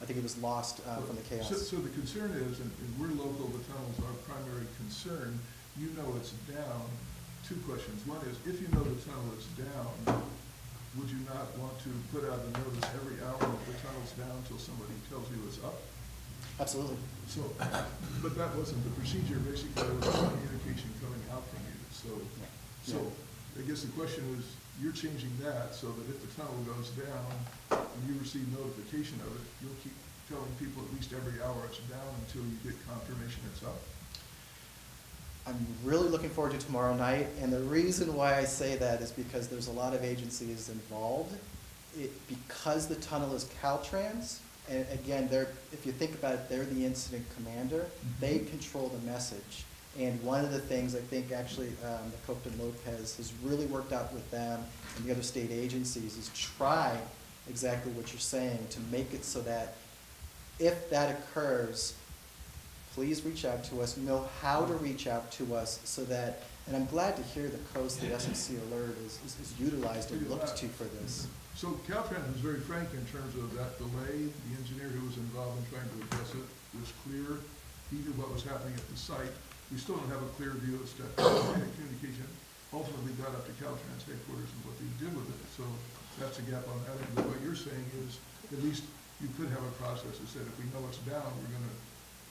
Speaker 12: it was lost from the chaos.
Speaker 4: So the concern is, and we're local, the tunnel's our primary concern, you know it's down. Two questions. One is, if you know the tunnel is down, would you not want to put out a notice every hour that the tunnel's down until somebody tells you it's up?
Speaker 12: Absolutely.
Speaker 4: So, but that wasn't the procedure. Basically, there was communication coming out from you. So I guess the question is, you're changing that so that if the tunnel goes down and you receive notification of it, you'll keep telling people at least every hour it's down until you get confirmation it's up?
Speaker 12: I'm really looking forward to tomorrow night, and the reason why I say that is because there's a lot of agencies involved. Because the tunnel is Caltrans, and again, if you think about it, they're the incident commander, they control the message. And one of the things I think actually that Copton Lopez has really worked out with them and the other state agencies is try exactly what you're saying to make it so that if that occurs, please reach out to us, know how to reach out to us so that, and I'm glad to hear the coast, the SMC Alert is utilized and looked to for this.
Speaker 4: So Caltrans was very frank in terms of that delay. The engineer who was involved in trying to address it was clear. He knew what was happening at the site. We still don't have a clear view as to how the communication ultimately got up to Caltrans headquarters and what they did with it. So that's a gap on that end. But what you're saying is, at least you could have a process that said, if we know it's down, we're going to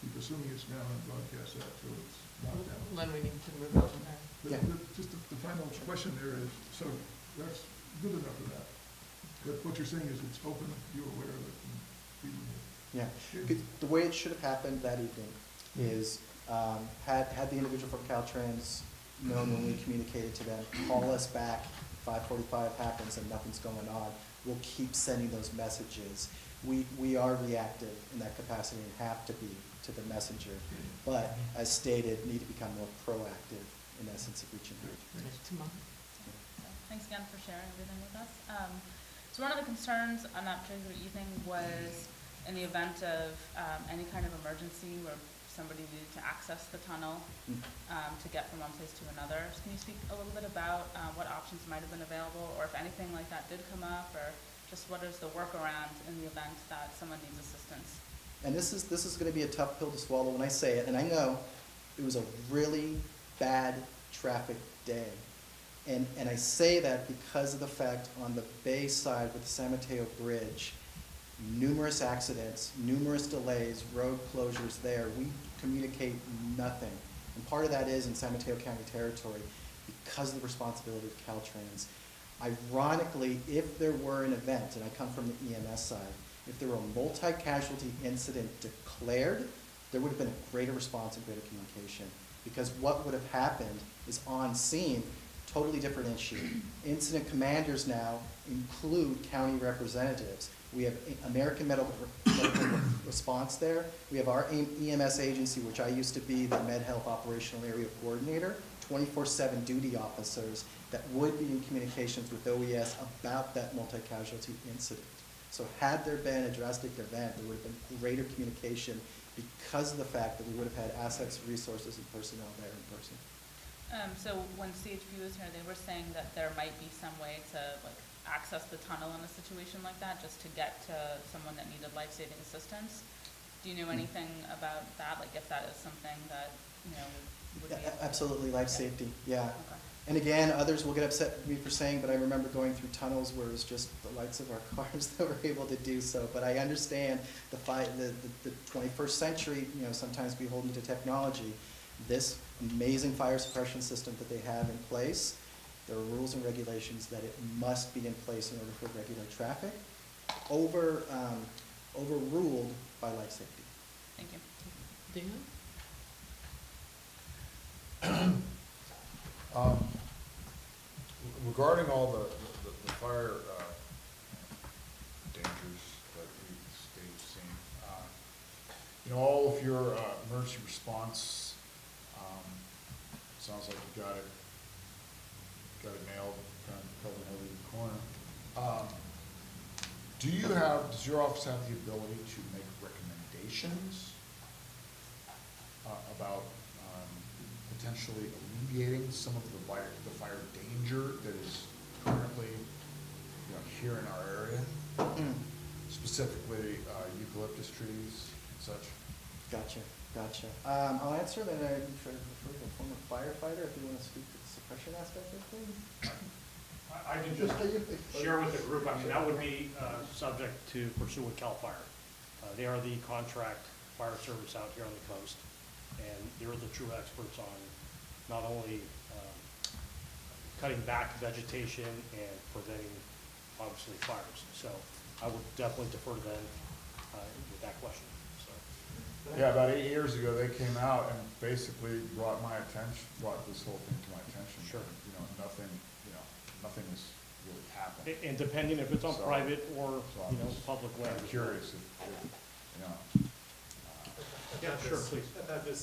Speaker 4: keep assuming it's down and broadcast that, so it's not down.
Speaker 1: Len, we need to move on from there.
Speaker 4: But just the final question there is, so that's good enough for that. But what you're saying is it's open, you're aware of it, and people.
Speaker 12: Yeah, the way it should have happened that evening is, had the individual from Caltrans known when we communicated to them, call us back, 5:45 happens and nothing's going on, we'll keep sending those messages. We are reactive in that capacity and have to be to the messenger, but as stated, need to become more proactive in essence of reaching out.
Speaker 3: Thanks again for sharing everything with us. So one of the concerns on that particular evening was in the event of any kind of emergency where somebody needed to access the tunnel to get from one place to another. So can you speak a little bit about what options might have been available, or if anything like that did come up, or just what is the workaround in the event that someone needs assistance?
Speaker 12: And this is going to be a tough pill to swallow when I say it, and I know it was a really bad traffic day. And I say that because of the fact on the bay side with the San Mateo Bridge, numerous accidents, numerous delays, road closures there. We communicate nothing. And part of that is in San Mateo County territory because of the responsibility of Caltrans. Ironically, if there were an event, and I come from the EMS side, if there were a multi-casualty incident declared, there would have been a greater response and greater communication. Because what would have happened is on scene, totally different issue. Incident commanders now include county representatives. We have American Medical Response there. We have our EMS agency, which I used to be the Med Health Operational Area Coordinator, 24/7 duty officers that would be in communications with OES about that multi-casualty incident. So had there been a drastic event, there would have been greater communication because of the fact that we would have had assets, resources, and personnel there in person.
Speaker 3: So when CHP was here, they were saying that there might be some way to access the tunnel in a situation like that, just to get to someone that needed life-saving assistance. Do you know anything about that? Like if that is something that, would be?
Speaker 12: Absolutely, life safety, yeah.
Speaker 3: Okay.
Speaker 12: And again, others will get upset with me for saying, but I remember going through tunnels where it was just the lights of our cars that were able to do so. But I understand the 21st century, sometimes beholden to technology. This amazing fire suppression system that they have in place, there are rules and regulations that it must be in place in order for regular traffic, overruled by life safety.
Speaker 3: Thank you.
Speaker 1: Dan?
Speaker 2: Regarding all the fire dangers that we've seen, all of your emergency response, sounds like you got it nailed, kind of covered over the corner. Does your office have the ability to make recommendations about potentially alleviating some of the fire danger that is currently here in our area, specifically eucalyptus trees and such?
Speaker 12: Gotcha. I'll answer, and then I refer to a former firefighter if you want to speak to the suppression aspect of things.
Speaker 8: I can just share with the group, that would be subject to pursue with CAL FIRE. They are the contract fire service out here on the coast, and they're the true experts on not only cutting back vegetation and preventing, obviously, fires. So I would definitely defer to them with that question.
Speaker 2: Yeah, about 8 years ago, they came out and basically brought this whole thing to my attention.
Speaker 8: Sure.
Speaker 2: Nothing has really happened.
Speaker 8: And depending if it's on private or, public land.
Speaker 2: I'm curious if
Speaker 10: Yeah,
Speaker 8: sure, please.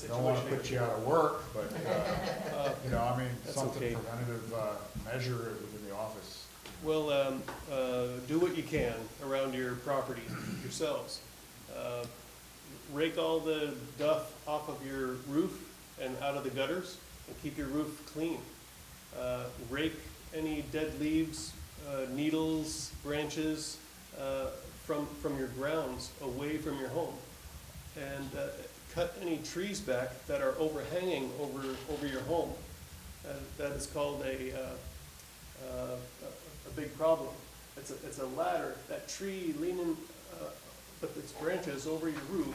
Speaker 2: don't want to put you out of work, but,
Speaker 10: That's
Speaker 2: something
Speaker 10: okay.
Speaker 2: preventative measure within the office.
Speaker 10: Well, do what you can around your property yourselves. Rake all the duff off of your roof and out of the gutters and keep your roof clean. Rake any dead leaves, needles, branches from your grounds away from your home. And cut any trees back that are overhanging over your home. That is called a big problem. It's a ladder, that tree leaning with its branches over your roof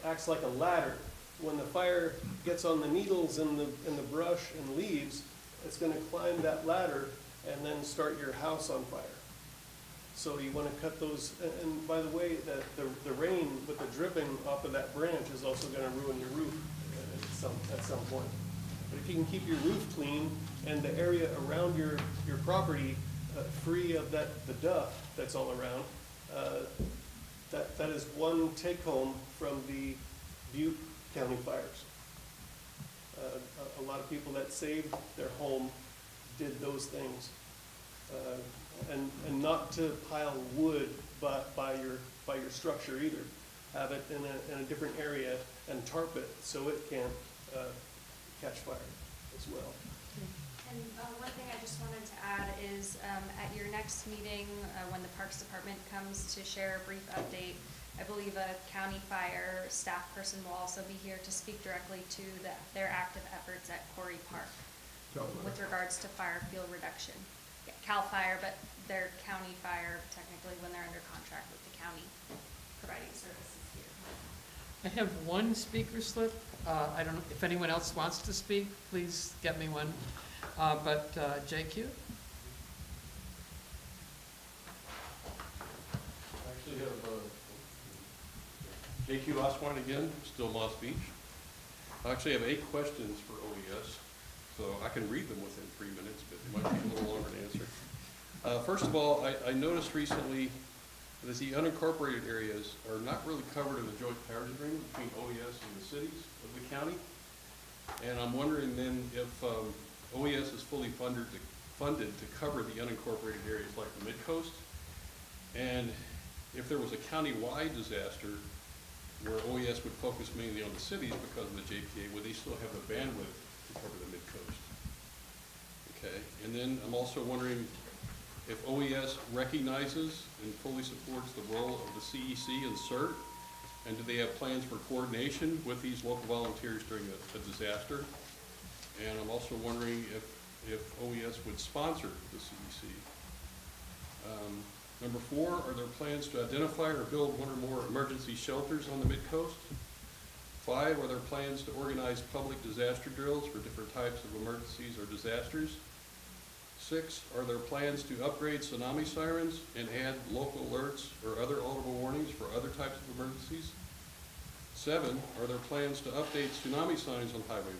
Speaker 10: acts like a ladder. When the fire gets on the needles in the brush and leaves, it's gonna climb that ladder and then start your house on fire. So you wanna cut those, and by the way, the rain with the dripping off of that branch is also gonna ruin your roof at some point. But if you can keep your roof clean and the area around your property free of the duff that's all around, that is one take-home from the Butte County fires. A lot of people that saved their home did those things. And not to pile wood by your structure either. Have it in a different area and tarp it so it can't catch fire as well.
Speaker 6: And one thing I just wanted to add is at your next meeting, when the Parks Department comes to share a brief update, I believe a county fire staff person will also be here to speak directly to their active efforts at Quarry Park with regards to fire fuel reduction. Yeah, CAL FIRE, but they're county fire technically when they're under contract with the county providing services here.
Speaker 1: I have one speaker slip. I don't know if anyone else wants to speak, please get me one. But JQ?
Speaker 9: Actually have JQ Oswine again, still Moss Beach. I actually have 8 questions for OES, so I can read them within 3 minutes, but it might take a little longer to answer. First of all, I noticed recently that the unincorporated areas are not really covered in the joint powers agreement between OES and the cities of the county. And I'm wondering then if OES is fully funded to cover the unincorporated areas like the Midcoast. And if there was a county-wide disaster where OES would focus mainly on the cities because of the JPA, would they still have the bandwidth to cover the Midcoast? Okay, and then I'm also wondering if OES recognizes and fully supports the role of the CEC and CERT, and do they have plans for coordination with these local volunteers during a disaster? And I'm also wondering if OES would sponsor the CEC. Number 4, are there plans to identify or build 1 or more emergency shelters on the Midcoast? 5, are there plans to organize public disaster drills for different types of emergencies or disasters? 6, are there plans to upgrade tsunami sirens and add local alerts or other audible warnings for other types of emergencies? 7, are there plans to update tsunami signs on Highway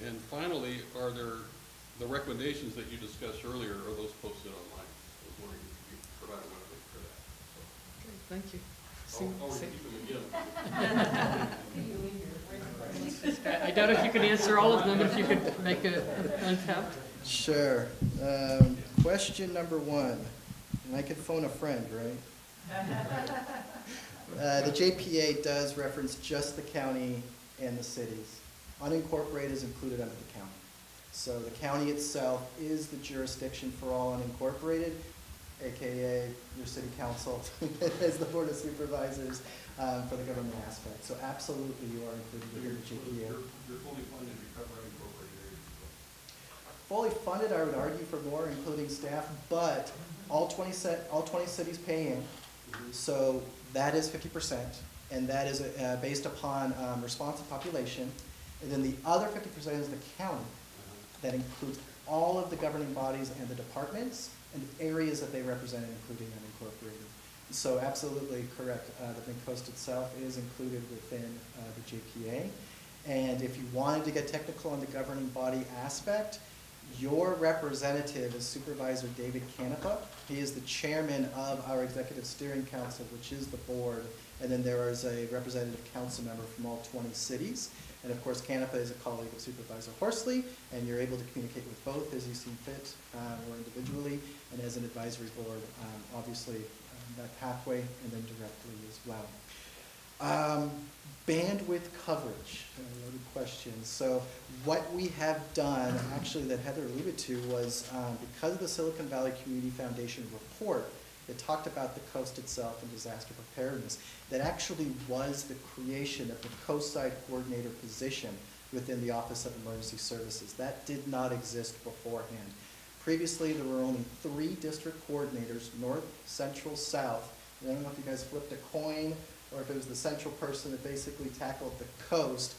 Speaker 9: 1? And finally, are there the recommendations that you discussed earlier, are those posted online? I was wondering if you could provide one for that.
Speaker 1: Okay, thank you. I doubt if you can answer all of them, if you could make an attempt.
Speaker 12: Sure. Question number 1, and I could phone a friend, right? The JPA does reference just the county and the cities. Unincorporated is included under the county. So the county itself is the jurisdiction for all unincorporated, AKA your city council as the board of supervisors for the government aspect. So absolutely you are included within the JPA.
Speaker 9: You're fully funded to cover unincorporated areas.
Speaker 12: Fully funded, I would argue for more, including staff, but all 20 cities pay in. So that is 50%, and that is based upon responsive population. And then the other 50% is the county. That includes all of the governing bodies and the departments and the areas that they represent, including unincorporated. So absolutely correct. The Midcoast itself is included within the JPA. And if you wanted to get technical on the governing body aspect, your representative is Supervisor David Canepa. He is the chairman of our Executive Steering Council, which is the board. And then there is a representative council member from all 20 cities. And of course, Canepa is a colleague of Supervisor Horsley, and you're able to communicate with both as you see fit, or individually, and as an advisory board, obviously, that pathway, and then directly as well. Bandwidth coverage, a loaded question. So what we have done, actually that Heather alluded to, was because of the Silicon Valley Community Foundation report, it talked about the coast itself and disaster preparedness. That actually was the creation of the coast-side coordinator position within the Office of Emergency Services. That did not exist beforehand. Previously, there were only 3 district coordinators, north, central, south. And I don't know if you guys flipped a coin or if it was the central person that basically tackled the coast.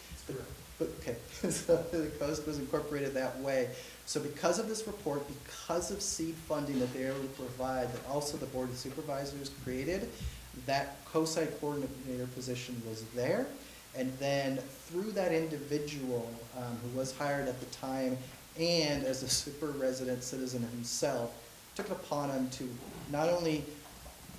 Speaker 12: Okay, so the coast was incorporated that way. So because of this report, because of seed funding that they were able to provide, that also the Board of Supervisors created, that co-site coordinator position was there. And then through that individual who was hired at the time, and as a super resident citizen himself, took it upon him to not only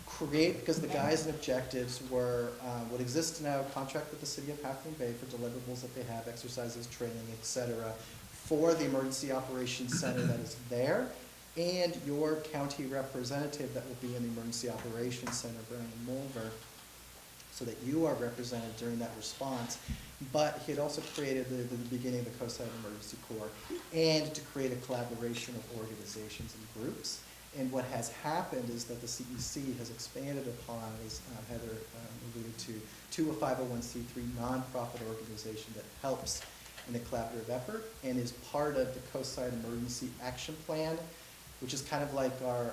Speaker 12: create, because the guides and objectives were what exists now, contract with the city of Half Moon Bay for deliverables that they have, exercises, training, etc., for the emergency operations center that is there, and your county representative that will be in the emergency operations center, Brian Mulver, so that you are represented during that response. But he had also created the beginning of the Coastside Emergency Corps, and to create a collaboration of organizations and groups. And what has happened is that the CEC has expanded upon, as Heather alluded to a 501c3 nonprofit organization that helps in a collaborative effort and is part of the Coastside Emergency Action Plan, which is kind of like our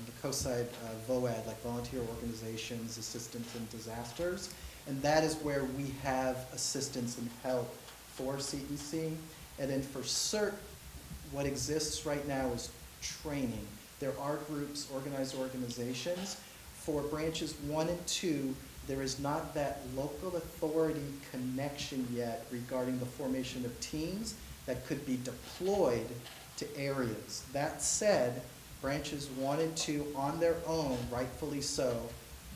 Speaker 12: the Coastside VOAD, like volunteer organizations, assistance in disasters. And that is where we have assistance and help for CEC. And then for CERT, what exists right now is training. There are groups, organized organizations. For branches 1 and 2, there is not that local authority connection yet regarding the formation of teams that could be deployed to areas. That said, branches 1 and 2 on their own, rightfully so,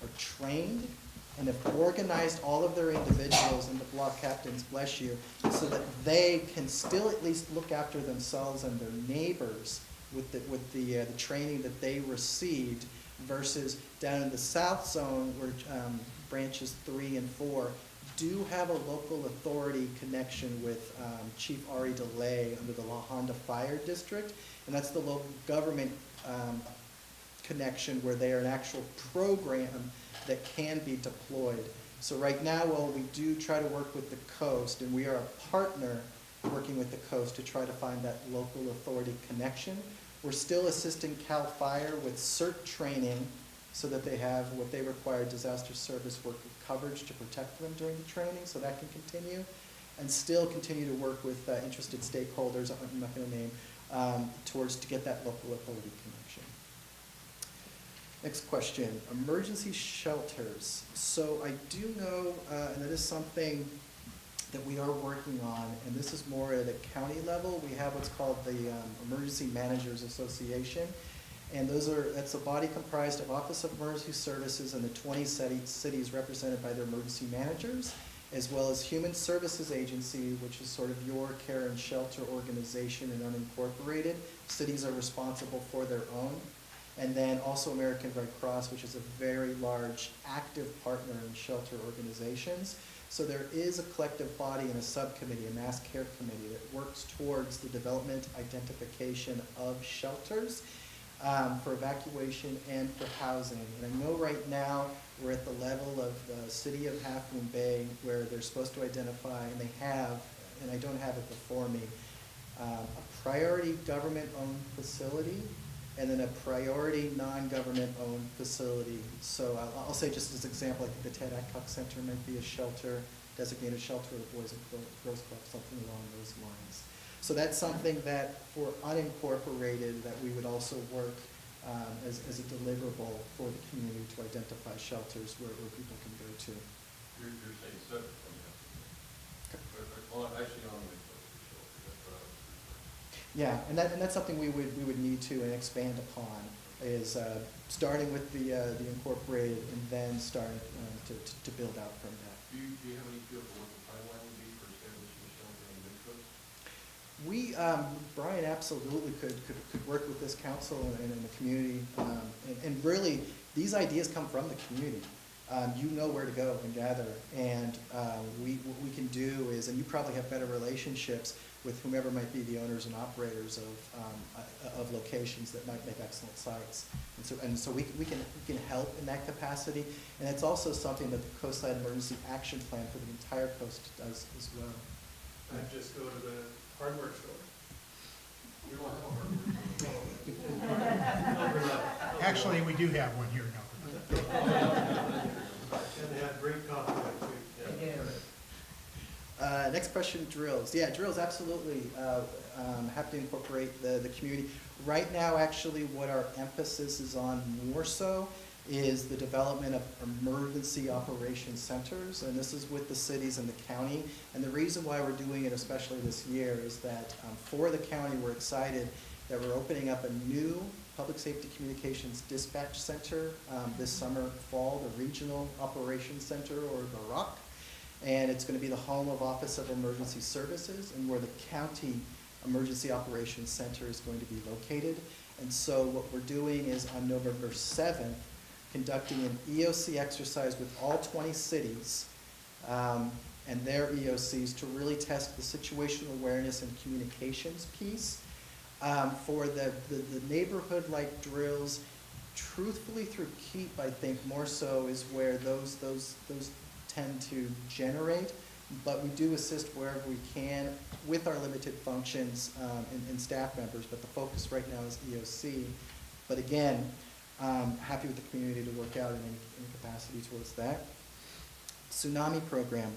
Speaker 12: are trained and have organized all of their individuals and the block captains, bless you, so that they can still at least look after themselves and their neighbors with the training that they received, versus down in the south zone where branches 3 and 4 do have a local authority connection with Chief Ari DeLay under the La Honda Fire District, and that's the local government connection where they are an actual program that can be deployed. So right now, while we do try to work with the coast, and we are a partner working with the coast to try to find that local authority connection, we're still assisting CAL FIRE with CERT training so that they have what they require, disaster service worker coverage to protect them during the training, so that can continue, and still continue to work with interested stakeholders, I'm not going to name, towards to get that local authority connection. Next question, emergency shelters. So I do know, and that is something that we are working on, and this is more at a county level. We have what's called the Emergency Managers Association, and that's a body comprised of Office of Emergency Services and the 20 cities represented by their emergency managers, as well as Human Services Agency, which is sort of your care and shelter organization and unincorporated. Cities are responsible for their own. And then also American Red Cross, which is a very large active partner in shelter organizations. So there is a collective body and a subcommittee, a mass care committee, that works towards the development, identification of shelters for evacuation and for housing. And I know right now we're at the level of the city of Half Moon Bay where they're supposed to identify, and they have, and I don't have it before me, a priority government-owned facility and then a priority non-government-owned facility. So I'll say just as an example, I think the Ted Adcock Center might be a shelter, designated shelter of the Boys and Girls Club, something along those lines. So that's something that for unincorporated that we would also work as a deliverable for the community to identify shelters where people can go to.
Speaker 9: You're saying separate from that. Well, actually on the
Speaker 12: Yeah, and that's something we would need to expand upon, is starting with the incorporated and then starting to build out from that.
Speaker 9: Do you have any feel for what the timeline would be for establishing a shelter in Midcoast?
Speaker 12: We, Brian absolutely could work with this council and in the community, and really, these ideas come from the community. You know where to go and gather, and what we can do is, and you probably have better relationships with whomever might be the owners and operators of locations that might make excellent sites. And so we can help in that capacity, and it's also something that the Coastside Emergency Action Plan for the entire coast does as well.
Speaker 10: I'd just go to the hardware store.
Speaker 9: We don't have a hardware store.
Speaker 7: Actually, we do have one here in Elkhorn.
Speaker 12: next question, drills. Yeah, drills, absolutely. Happy to incorporate the community. Right now, actually, what our emphasis is on more so is the development of emergency operations centers, and this is with the cities and the county. And the reason why we're doing it, especially this year, is that for the county, we're excited that we're opening up a new public safety communications dispatch center this summer, fall, the Regional Operations Center, or the ROC. And it's going to be the home of Office of Emergency Services, and where the county emergency operations center is going to be located. And so what we're doing is on November 7th, conducting an EOC exercise with all 20 cities and their EOCs to really test the situational awareness and communications piece. For the neighborhood-like drills, truthfully through KEEP, I think more so is where those tend to generate, but we do assist wherever we can with our limited functions and staff members, but the focus right now is EOC. But again, happy with the community to work out in any capacity towards that. Tsunami program.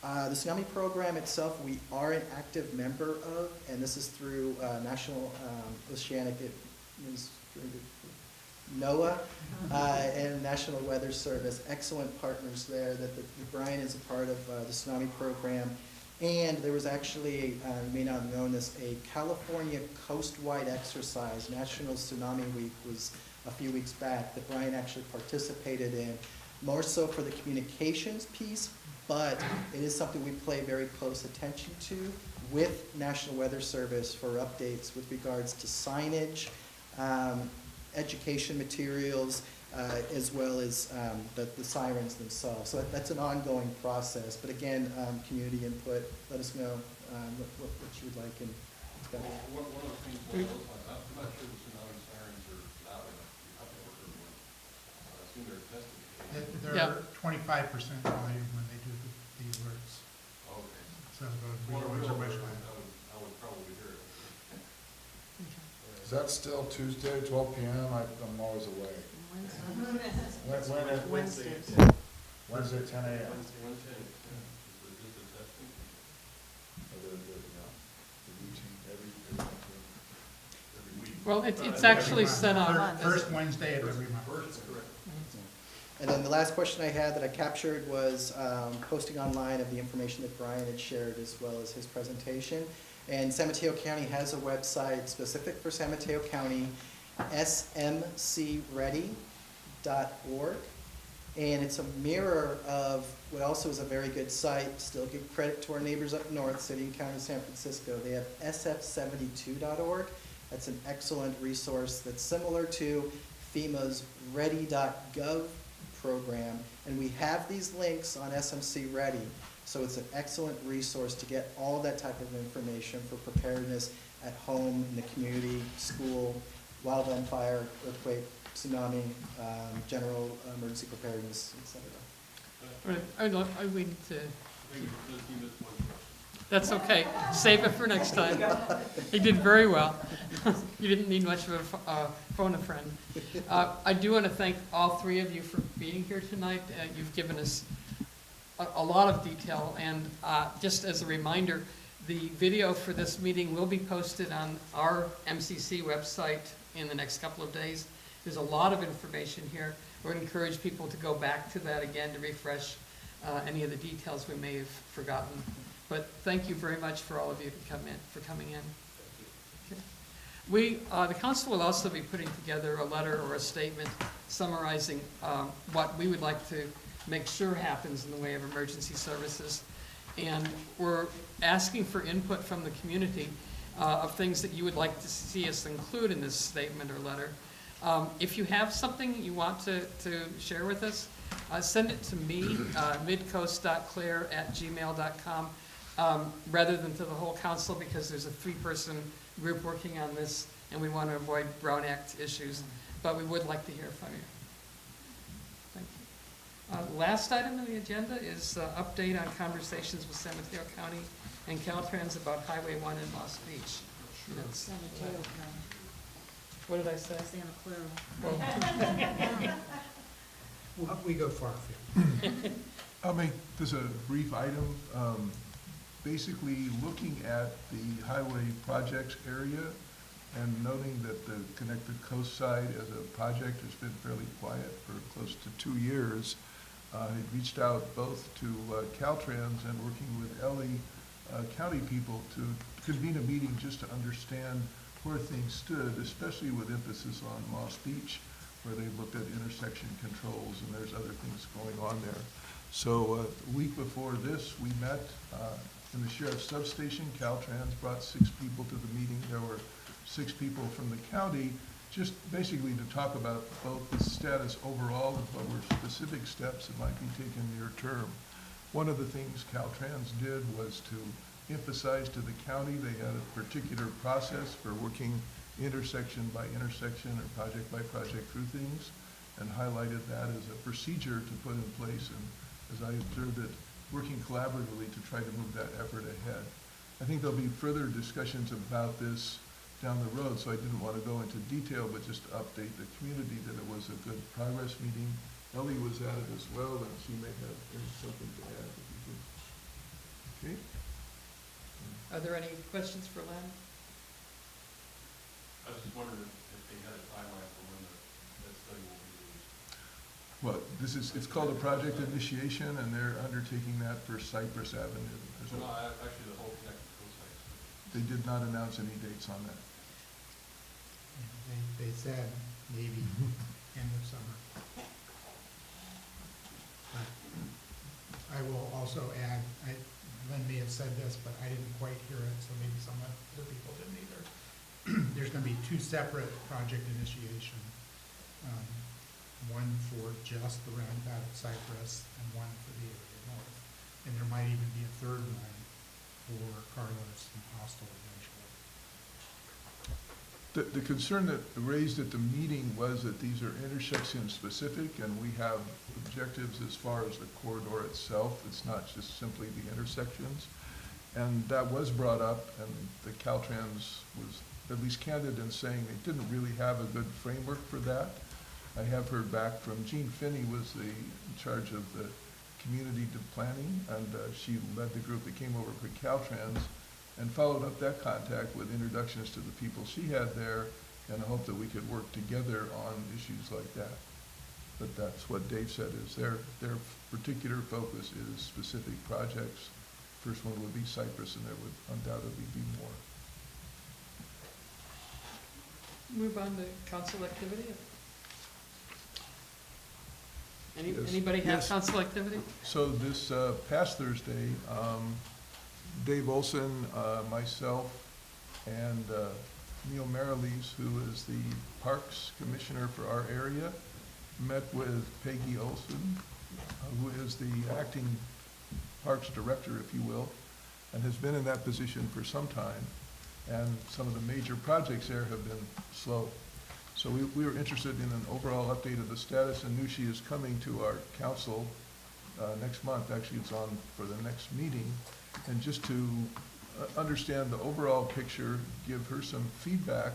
Speaker 12: The tsunami program itself, we are an active member of, and this is through National Oceanic NOAA and National Weather Service, excellent partners there. That Brian is a part of the tsunami program. And there was actually, you may not have known this, a California coast-wide exercise. National Tsunami Week was a few weeks back that Brian actually participated in, more so for the communications piece, but it is something we pay very close attention to with National Weather Service for updates with regards to signage, education materials, as well as the sirens themselves. So that's an ongoing process. But again, community input, let us know what you would like. And
Speaker 9: One of the things, I'm not sure the tsunami sirens are loud enough. I've never heard one. I assume they're tested.
Speaker 7: They're 25% volume when they do the alerts.
Speaker 9: Okay.
Speaker 7: So the
Speaker 9: Well,
Speaker 7: alerts are much
Speaker 9: I
Speaker 7: louder.
Speaker 9: would probably hear it.
Speaker 2: Is that still Tuesday, 12 p.m.? I'm always away. Wednesday. Wednesday, 10 a.m.
Speaker 9: Wednesday, yeah. Is it just a testing?
Speaker 2: The routine, every week.
Speaker 1: Well, it's actually sent out.
Speaker 7: First Wednesday of every month.
Speaker 9: First, correct.
Speaker 12: And then the last question I had that I captured was posting online of the information that Brian had shared as well as his presentation. And San Mateo County has a website specific for San Mateo County, smcready.org. And it's a mirror of what also is a very good site. Still give credit to our neighbors up north, City and County of San Francisco. They have sf72.org. That's an excellent resource that's similar to FEMA's ready.gov program. And we have these links on SMC Ready. So it's an excellent resource to get all that type of information for preparedness at home, in the community, school, wildland fire, earthquake, tsunami, general emergency preparedness, etc.
Speaker 1: We need to,
Speaker 9: Maybe just you missed one question.
Speaker 1: that's okay. Save it for next time. He did very well. You didn't need much of a phone a friend. I do want to thank all three of you for being here tonight. You've given us a lot of detail, and just as a reminder, the video for this meeting will be posted on our MCC website in the next couple of days. There's a lot of information here. I would encourage people to go back to that again to refresh any of the details we may have forgotten. But thank you very much for all of you for coming in. Okay. The council will also be putting together a letter or a statement summarizing what we would like to make sure happens in the way of emergency services. And we're asking for input from the community of things that you would like to see us include in this statement or letter. If you have something you want to share with us, send it to me, midcoast.claire@gmail.com, rather than to the whole council, because there's a 3-person group working on this, and we want to avoid Brown Act issues, but we would like to hear from you. Thank you. Last item on the agenda is update on conversations with San Mateo County and Caltrans about Highway 1 in Lost Beach.
Speaker 5: San Mateo County.
Speaker 1: What did I say?
Speaker 5: Santa Clara.
Speaker 7: We go far afield.
Speaker 4: I'll make this a brief item. basically looking at the highway projects area and noting that the Connected Coast Side as a project has been fairly quiet for close to 2 years. He reached out both to Caltrans and working with Ellie, county people, to convene a meeting just to understand where things stood, especially with emphasis on Moss Beach, where they looked at intersection controls and there's other things going on there. So a week before this, we met in the sheriff's substation. Caltrans brought 6 people to the meeting. There were 6 people from the county, just basically to talk about both the status overall and what were specific steps that might be taken near term. One of the things Caltrans did was to emphasize to the county they had a particular process for working intersection by intersection or project by project through things, and highlighted that as a procedure to put in place, and as I observed it, working collaboratively to try to move that effort ahead. I think there'll be further discussions about this down the road, so I didn't want to go into detail, but just to update the community that it was a good progress meeting. Ellie was at it as well, and she may have something to add. If you could. Okay?
Speaker 1: Are there any questions for Len?
Speaker 9: I was just wondering if they had a timeline for when that study will be released.
Speaker 4: Well, it's called a project initiation, and they're undertaking that for Cypress Avenue.
Speaker 9: No, actually the whole Connected Coast Site.
Speaker 4: They did not announce any dates on that.
Speaker 7: They said maybe end of summer. But I will also add, Lynn may have said this, but I didn't quite hear it, so maybe some other people didn't either. There's going to be 2 separate project initiation, one for just the roundabout at Cypress and one for the area north. And there might even be a 3rd one for Carlos and Hostel eventually.
Speaker 4: The concern that raised at the meeting was that these are intersection specific, and we have objectives as far as the corridor itself. It's not just simply the intersections. And that was brought up, and the Caltrans was at least candid in saying they didn't really have a good framework for that. I have heard back from Jean Finney, was in charge of the community planning, and she led the group that came over for Caltrans, and followed up that contact with introductions to the people she had there, and I hope that we could work together on issues like that. But that's what Dave said, is their particular focus is specific projects. First one would be Cypress, and there would undoubtedly be more.
Speaker 1: Move on to council activity.
Speaker 4: Yes.
Speaker 1: Anybody have
Speaker 4: Yes.
Speaker 1: council activity?
Speaker 4: So this past Thursday, Dave Olson, myself, and Neil Marilees, who is the Parks Commissioner for our area, met with Peggy Olson, who is the acting Parks Director, if you will, and has been in that position for some time. And some of the major projects there have been slow. So we were interested in an overall update of the status, and knew she is coming to our council next month. Actually, it's on for the next meeting. And just to understand the overall picture, give her some feedback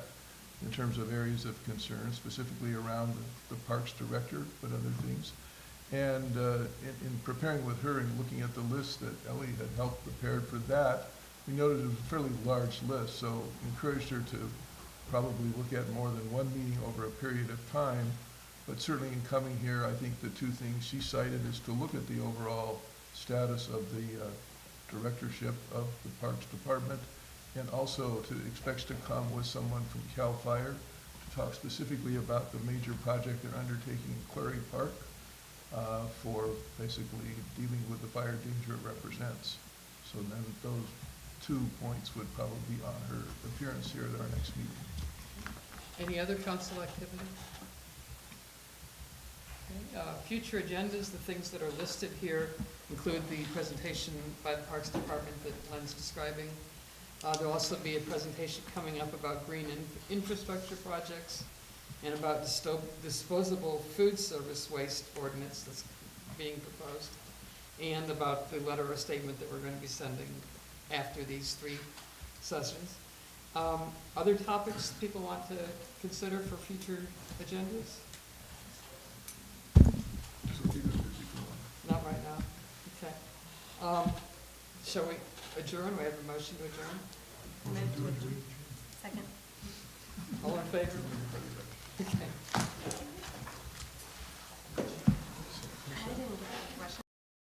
Speaker 4: in terms of areas of concern, specifically around the Parks Director, but other things. And in preparing with her and looking at the list that Ellie had helped prepare for that, we noted it was a fairly large list, so encouraged her to probably look at more than one meeting over a period of time. But certainly in coming here, I think the 2 things she cited is to look at the overall status of the directorship of the Parks Department, and also expects to come with someone from CAL FIRE to talk specifically about the major project they're undertaking in Clary Park for basically dealing with the fire danger it represents. So then those 2 points would probably be on her appearance here at our next meeting.
Speaker 1: Any other council activity? Okay, future agendas, the things that are listed here include the presentation by the Parks Department that Len's describing. There'll also be a presentation coming up about green infrastructure projects and about disposable food service waste ordinance that's being proposed, and about the letter or statement that we're going to be sending after these 3 sessions. Other topics people want to consider for future agendas? Not right now. Okay. Shall we adjourn? We have a motion to adjourn?
Speaker 14: Move to adjourn. Second.
Speaker 1: All in favor? Okay.